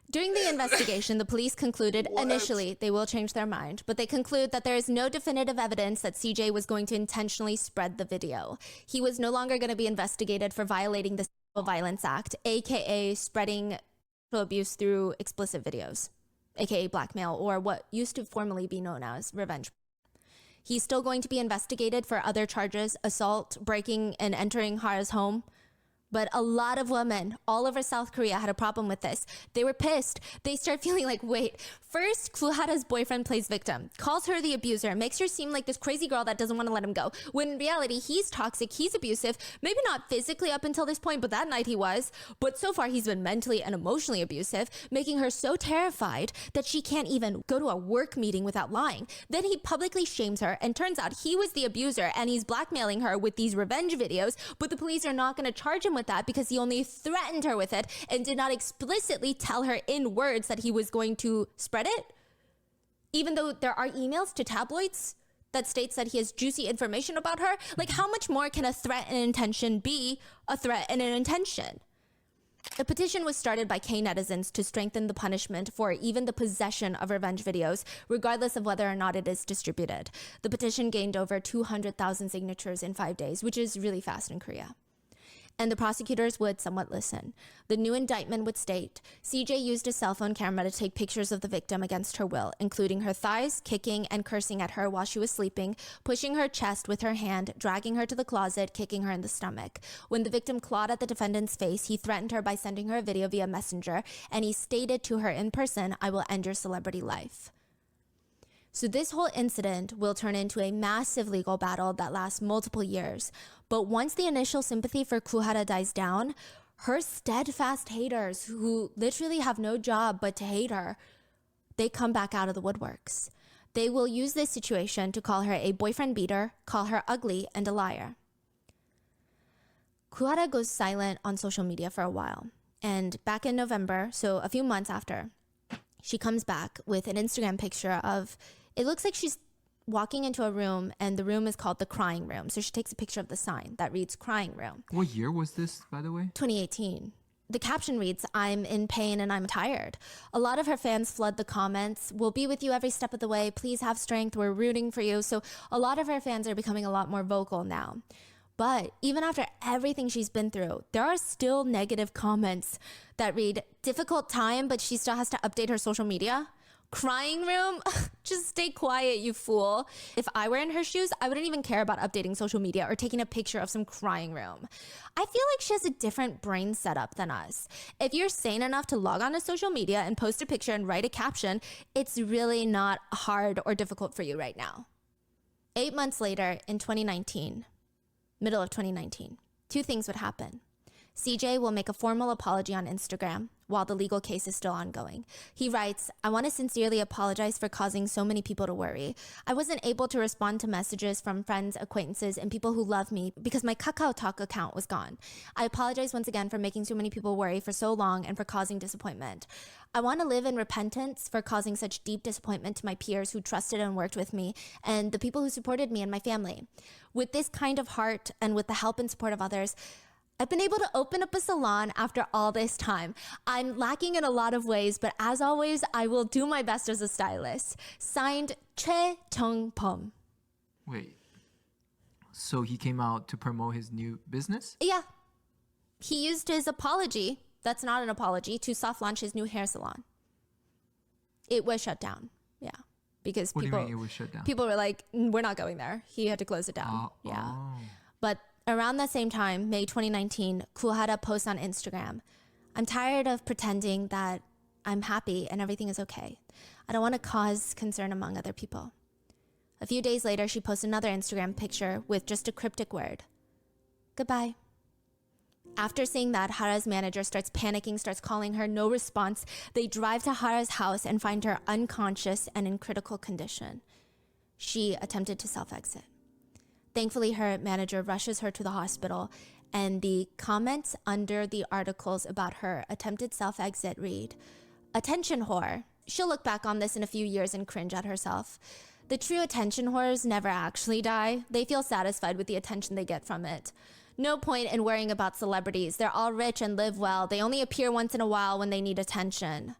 During the investigation, the police concluded initially they will change their mind, but they conclude that there is no definitive evidence that CJ was going to intentionally spread the video. He was no longer going to be investigated for violating the Sexual Violence Act, aka spreading sexual abuse through explicit videos, aka blackmail, or what used to formerly be known as revenge. He's still going to be investigated for other charges: assault, breaking and entering Hara's home. But a lot of women all over South Korea had a problem with this. They were pissed. They start feeling like, wait, first Goo Hara's boyfriend plays victim, calls her the abuser, makes her seem like this crazy girl that doesn't want to let him go. When in reality, he's toxic, he's abusive, maybe not physically up until this point, but that night he was. But so far he's been mentally and emotionally abusive, making her so terrified that she can't even go to a work meeting without lying. Then he publicly shames her, and turns out he was the abuser and he's blackmailing her with these revenge videos, but the police are not going to charge him with that because he only threatened her with it and did not explicitly tell her in words that he was going to spread it. Even though there are emails to tabloids that states that he has juicy information about her, like how much more can a threat and an intention be a threat and an intention? A petition was started by K netizens to strengthen the punishment for even the possession of revenge videos, regardless of whether or not it is distributed. The petition gained over 200,000 signatures in 5 days, which is really fast in Korea. And the prosecutors would somewhat listen. The new indictment would state, CJ used a cell phone camera to take pictures of the victim against her will, including her thighs, kicking and cursing at her while she was sleeping, pushing her chest with her hand, dragging her to the closet, kicking her in the stomach. When the victim clawed at the defendant's face, he threatened her by sending her a video via messenger, and he stated to her in person, "I will end your celebrity life." So this whole incident will turn into a massive legal battle that lasts multiple years. But once the initial sympathy for Goo Hara dies down, her steadfast haters, who literally have no job but to hate her, they come back out of the woodworks. They will use this situation to call her a boyfriend beater, call her ugly, and a liar. Goo Hara goes silent on social media for a while. And back in November, so a few months after, she comes back with an Instagram picture of, it looks like she's walking into a room, and the room is called the crying room. So she takes a picture of the sign that reads crying room. What year was this, by the way? 2018. The caption reads, "I'm in pain and I'm tired." A lot of her fans flood the comments. "We'll be with you every step of the way. Please have strength. We're rooting for you." So a lot of her fans are becoming a lot more vocal now. But even after everything she's been through, there are still negative comments that read, "Difficult time, but she still has to update her social media." Crying room? Just stay quiet, you fool. If I were in her shoes, I wouldn't even care about updating social media or taking a picture of some crying room. I feel like she has a different brain setup than us. If you're sane enough to log on to social media and post a picture and write a caption, it's really not hard or difficult for you right now. 8 months later, in 2019, middle of 2019, two things would happen. CJ will make a formal apology on Instagram while the legal case is still ongoing. He writes, "I want to sincerely apologize for causing so many people to worry. I wasn't able to respond to messages from friends, acquaintances, and people who love me because my KakaoTalk account was gone. I apologize once again for making so many people worry for so long and for causing disappointment. I want to live in repentance for causing such deep disappointment to my peers who trusted and worked with me and the people who supported me and my family. With this kind of heart and with the help and support of others, I've been able to open up a salon after all this time. I'm lacking in a lot of ways, but as always, I will do my best as a stylist. Signed, Choi Jung-pom." Wait. So he came out to promote his new business? Yeah. He used his apology, that's not an apology, to soft launch his new hair salon. It was shut down. Yeah. Because What do you mean it was shut down? people were like, "We're not going there." He had to close it down. Yeah. Oh. But around that same time, May 2019, Goo Hara posts on Instagram, "I'm tired of pretending that I'm happy and everything is okay. I don't want to cause concern among other people." A few days later, she posts another Instagram picture with just a cryptic word, "Goodbye." After seeing that, Hara's manager starts panicking, starts calling her, no response. They drive to Hara's house and find her unconscious and in critical condition. She attempted to self-exit. Thankfully, her manager rushes her to the hospital, and the comments under the articles about her attempted self-exit read, "Attention whore." She'll look back on this in a few years and cringe at herself. The true attention whores never actually die. They feel satisfied with the attention they get from it. No point in worrying about celebrities. They're all rich and live well. They only appear once in a while when they need attention.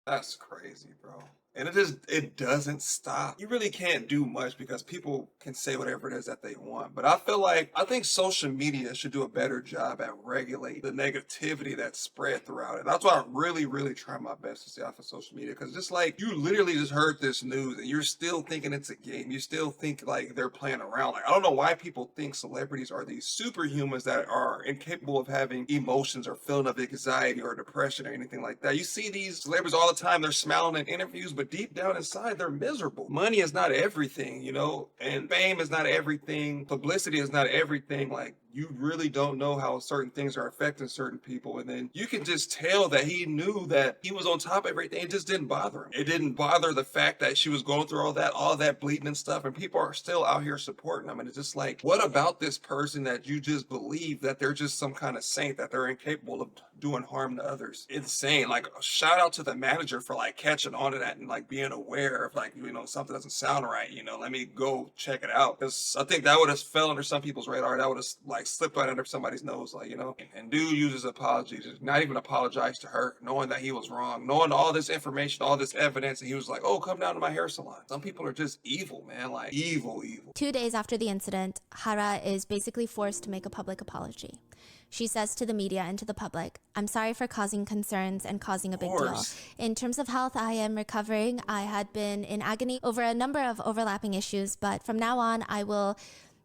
That's crazy, bro. And it doesn't stop. You really can't do much because people can say whatever it is that they want. But I think social media should do a better job at regulating the negativity that's spread throughout it. That's why I really, really try my best to stay off of social media. Because just like you literally just heard this news and you're still thinking it's a game. You still think like they're playing around. Like I don't know why people think celebrities are these superhumans that are incapable of having emotions or feeling of anxiety or depression or anything like that. You see these celebrities all the time. They're smiling in interviews, but deep down inside, they're miserable. Money is not everything, you know, and fame is not everything. Publicity is not everything. Like, you really don't know how certain things are affecting certain people. And then you can just tell that he knew that he was on top of everything. It just didn't bother him. It didn't bother the fact that she was going through all that bleeding and stuff. And people are still out here supporting them. And it's just like, what about this person that you just believe that they're just some kind of saint, that they're incapable of doing harm to others? Insane. Like, shout out to the manager for like catching on to that and like being aware of like, you know, something doesn't sound right. You know, let me go check it out. Because I think that would have fell under some people's radar. That would have like slipped right under somebody's nose, like, you know. And dude uses apologies, not even apologize to her, knowing that he was wrong, knowing all this information, all this evidence, and he was like, oh, come down to my hair salon. Some people are just evil, man, like evil. 2 days after the incident, Hara is basically forced to make a public apology. She says to the media and to the public, I'm sorry for causing concerns and causing a big deal. In terms of health, I am recovering. I had been in agony over a number of overlapping issues, but from now on, I will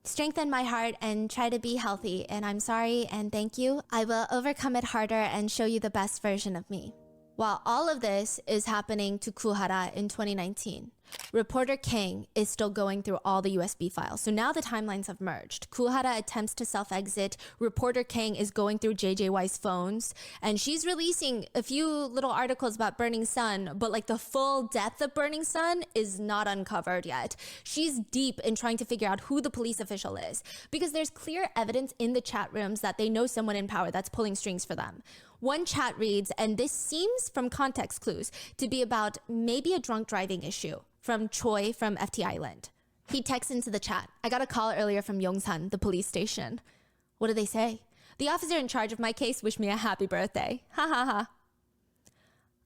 strengthen my heart and try to be healthy. And I'm sorry and thank you. I will overcome it harder and show you the best version of me. While all of this is happening to Goo Hara in 2019, reporter Kang is still going through all the USB files. So now the timelines have merged. Goo Hara attempts to self-exit. Reporter Kang is going through JJY's phones, and she's releasing a few little articles about Burning Sun, but like the full depth of Burning Sun is not uncovered yet. She's deep in trying to figure out who the police official is, because there's clear evidence in the chat rooms that they know someone in power that's pulling strings for them. One chat reads, and this seems from context clues to be about maybe a drunk driving issue, from Choi from FT Island. He texts into the chat, I got a call earlier from Yongsan, the police station. What do they say? The officer in charge of my case wished me a happy birthday. Ha ha ha.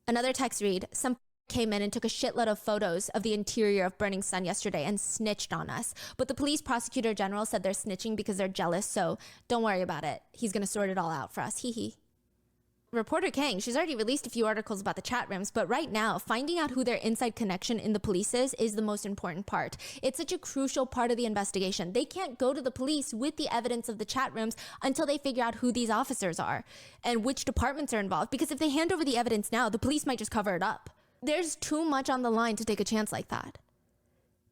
Another text read, some came in and took a shitload of photos of the interior of Burning Sun yesterday and snitched on us. But the police prosecutor general said they're snitching because they're jealous, so don't worry about it. He's gonna sort it all out for us, hee hee. Reporter Kang, she's already released a few articles about the chat rooms, but right now, finding out who their inside connection in the police is the most important part. It's such a crucial part of the investigation. They can't go to the police with the evidence of the chat rooms until they figure out who these officers are and which departments are involved, because if they hand over the evidence now, the police might just cover it up. There's too much on the line to take a chance like that.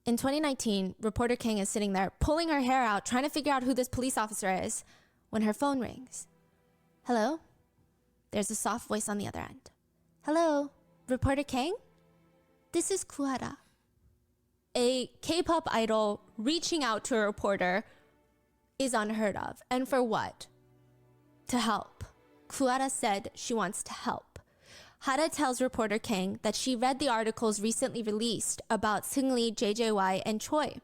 In 2019, reporter Kang is sitting there pulling her hair out, trying to figure out who this police officer is, when her phone rings. Hello? There's a soft voice on the other end. Hello, reporter Kang? This is Goo Hara. A K-pop idol reaching out to a reporter is unheard of. And for what? To help. Goo Hara said she wants to help. Hara tells reporter Kang that she read the articles recently released about Seungri, JJY, and Choi.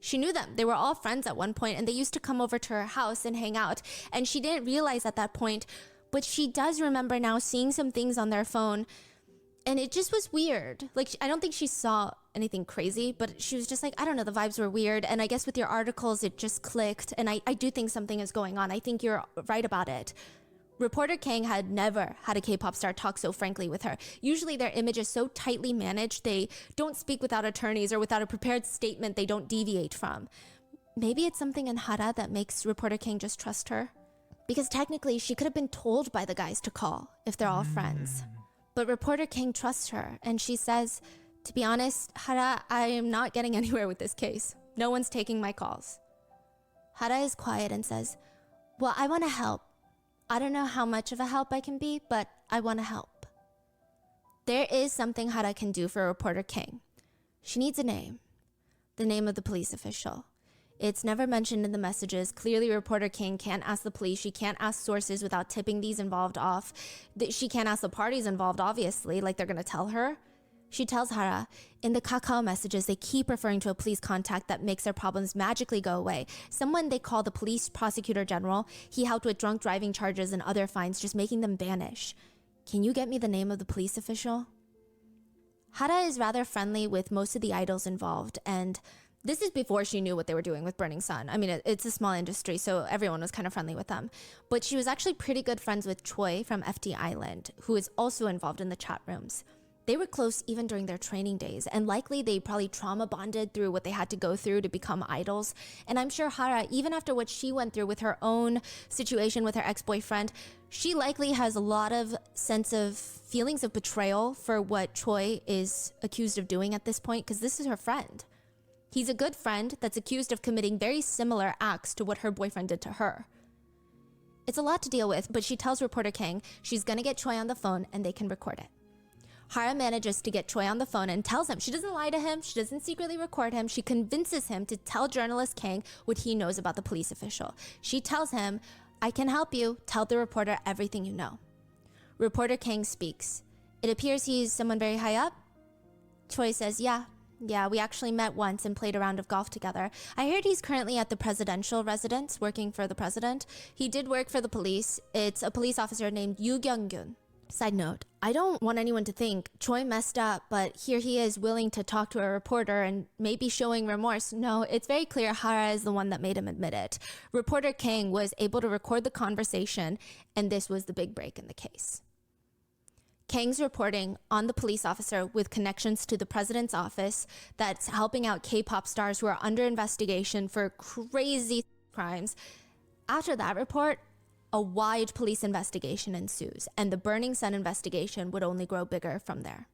She knew them. They were all friends at one point, and they used to come over to her house and hang out. And she didn't realize at that point, but she does remember now seeing some things on their phone, and it just was weird. Like, I don't think she saw anything crazy, but she was just like, I don't know, the vibes were weird. And I guess with your articles, it just clicked. And I do think something is going on. I think you're right about it. Reporter Kang had never had a K-pop star talk so frankly with her. Usually their image is so tightly managed, they don't speak without attorneys or without a prepared statement they don't deviate from. Maybe it's something in Hara that makes reporter Kang just trust her. Because technically, she could have been told by the guys to call if they're all friends. But reporter Kang trusts her, and she says, to be honest, Hara, I am not getting anywhere with this case. No one's taking my calls. Hara is quiet and says, well, I want to help. I don't know how much of a help I can be, but I want to help. There is something Hara can do for reporter Kang. She needs a name. The name of the police official. It's never mentioned in the messages. Clearly, reporter Kang can't ask the police. She can't ask sources without tipping these involved off. She can't ask the parties involved, obviously, like they're going to tell her. She tells Hara, in the Kakao messages, they keep referring to a police contact that makes their problems magically go away. Someone they call the police prosecutor general. He helped with drunk driving charges and other fines, just making them vanish. Can you get me the name of the police official? Hara is rather friendly with most of the idols involved, and this is before she knew what they were doing with Burning Sun. I mean, it's a small industry, so everyone was kind of friendly with them. But she was actually pretty good friends with Choi from FT Island, who is also involved in the chat rooms. They were close even during their training days, and likely they probably trauma bonded through what they had to go through to become idols. And I'm sure Hara, even after what she went through with her own situation with her ex-boyfriend, she likely has a lot of sense of feelings of betrayal for what Choi is accused of doing at this point, because this is her friend. He's a good friend that's accused of committing very similar acts to what her boyfriend did to her. It's a lot to deal with, but she tells reporter Kang she's gonna get Choi on the phone and they can record it. Hara manages to get Choi on the phone and tells him, she doesn't lie to him, she doesn't secretly record him, she convinces him to tell journalist Kang what he knows about the police official. She tells him, I can help you, tell the reporter everything you know. Reporter Kang speaks. It appears he's someone very high up. Choi says, yeah, we actually met once and played a round of golf together. I heard he's currently at the presidential residence working for the president. He did work for the police. It's a police officer named Yoo Kyung-gun. Side note, I don't want anyone to think Choi messed up, but here he is willing to talk to a reporter and maybe showing remorse. No, it's very clear Hara is the one that made him admit it. Reporter Kang was able to record the conversation, and this was the big break in the case. Kang's reporting on the police officer with connections to the president's office that's helping out K-pop stars who are under investigation for crazy crimes. After that report, a wide police investigation ensues, and the Burning Sun investigation would only grow bigger from there.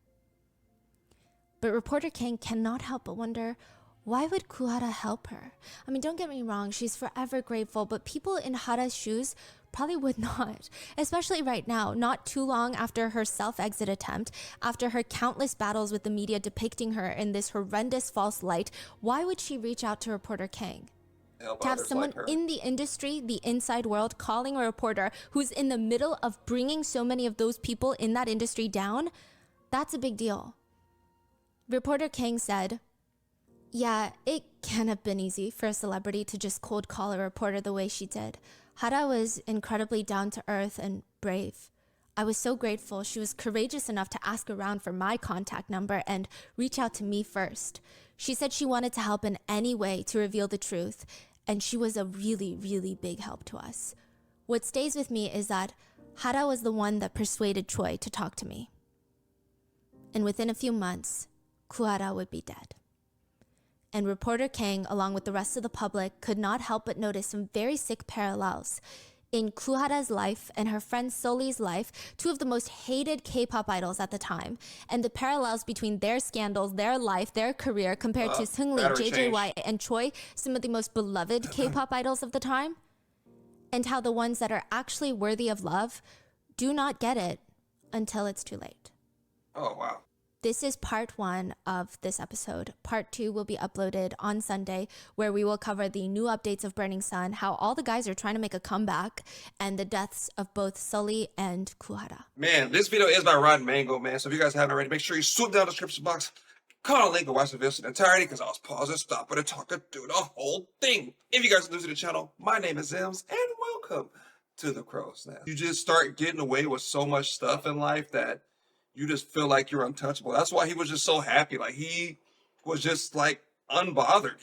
But reporter Kang cannot help but wonder, why would Goo Hara help her? I mean, don't get me wrong, she's forever grateful, but people in Hara's shoes probably would not, especially right now, not too long after her self-exit attempt, after her countless battles with the media depicting her in this horrendous false light. Why would she reach out to reporter Kang? To have someone in the industry, the inside world, calling a reporter who's in the middle of bringing so many of those people in that industry down, that's a big deal. Reporter Kang said, yeah, it can't have been easy for a celebrity to just cold call a reporter the way she did. Hara was incredibly down to earth and brave. I was so grateful she was courageous enough to ask around for my contact number and reach out to me first. She said she wanted to help in any way to reveal the truth, and she was a really, really big help to us. What stays with me is that Hara was the one that persuaded Choi to talk to me. And within a few months, Goo Hara would be dead. And reporter Kang, along with the rest of the public, could not help but notice some very sick parallels in Goo Hara's life and her friend Sulli's life, two of the most hated K-pop idols at the time, and the parallels between their scandals, their life, their career compared to Seungri, JJY, and Choi, some of the most beloved K-pop idols of the time, and how the ones that are actually worthy of love do not get it until it's too late. Oh, wow. This is part 1 of this episode. Part 2 will be uploaded on Sunday, where we will cover the new updates of Burning Sun, how all the guys are trying to make a comeback, and the deaths of both Sulli and Goo Hara. Man, this video is by Rotten Mango, man. So if you guys haven't already, make sure you swoop down the description box, call a link and watch the video in entirety, because I was pausing, stopping, and talking through the whole thing. If you guys are new to the channel, my name is Zems, and welcome to the Crow's Nest. You just start getting away with so much stuff in life that you just feel like you're untouchable. That's why he was just so happy. Like, he was just like unbothered.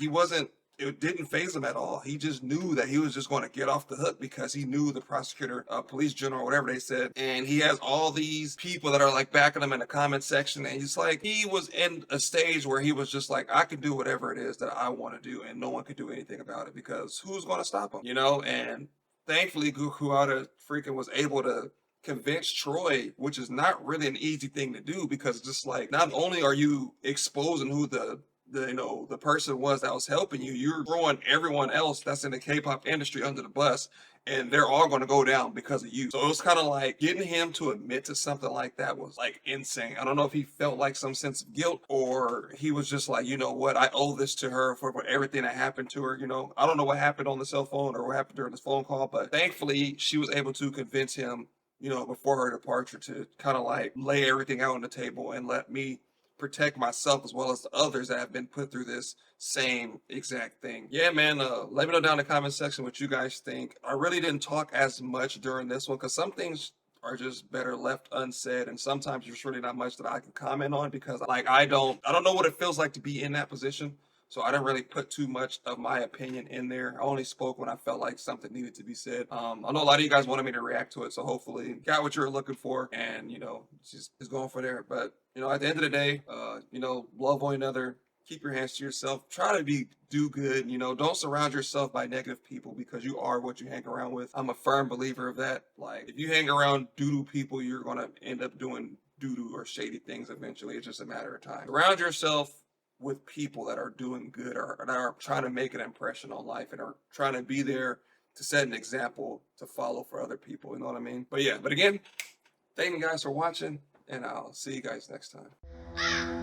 It didn't faze him at all. He just knew that he was just going to get off the hook because he knew the prosecutor, police general, whatever they said. And he has all these people that are like backing him in the comment section. And he's like, he was in a stage where he was just like, I can do whatever it is that I want to do. And no one could do anything about it because who's going to stop him? You know? And thankfully, Goo Hara freaking was able to convince Troy, which is not really an easy thing to do, because just like, not only are you exposing who the person was that was helping you, you're throwing everyone else that's in the K-pop industry under the bus, and they're all going to go down because of you. So it was kind of like getting him to admit to something like that was like insane. I don't know if he felt like some sense of guilt, or he was just like, you know what, I owe this to her for everything that happened to her. You know, I don't know what happened on the cell phone or what happened during this phone call, but thankfully she was able to convince him, you know, before her departure, to kind of like lay everything out on the table and let me protect myself as well as the others that have been put through this same exact thing. Yeah, man, let me know down in the comment section what you guys think. I really didn't talk as much during this one because some things are just better left unsaid, and sometimes there's really not much that I can comment on because like I don't know what it feels like to be in that position. So I didn't really put too much of my opinion in there. I only spoke when I felt like something needed to be said. I know a lot of you guys wanted me to react to it, so hopefully you got what you were looking for, and you know, just going for there. But you know, at the end of the day, you know, love one another. Keep your hands to yourself. Try to do good. You know, don't surround yourself by negative people because you are what you hang around with. I'm a firm believer of that. Like, if you hang around doo-doo people, you're gonna end up doing doo-doo or shady things eventually. It's just a matter of time. Surround yourself with people that are doing good or that are trying to make an impression on life and are trying to be there to set an example to follow for other people. You know what I mean? But yeah, but again, thank you guys for watching, and I'll see you guys next time.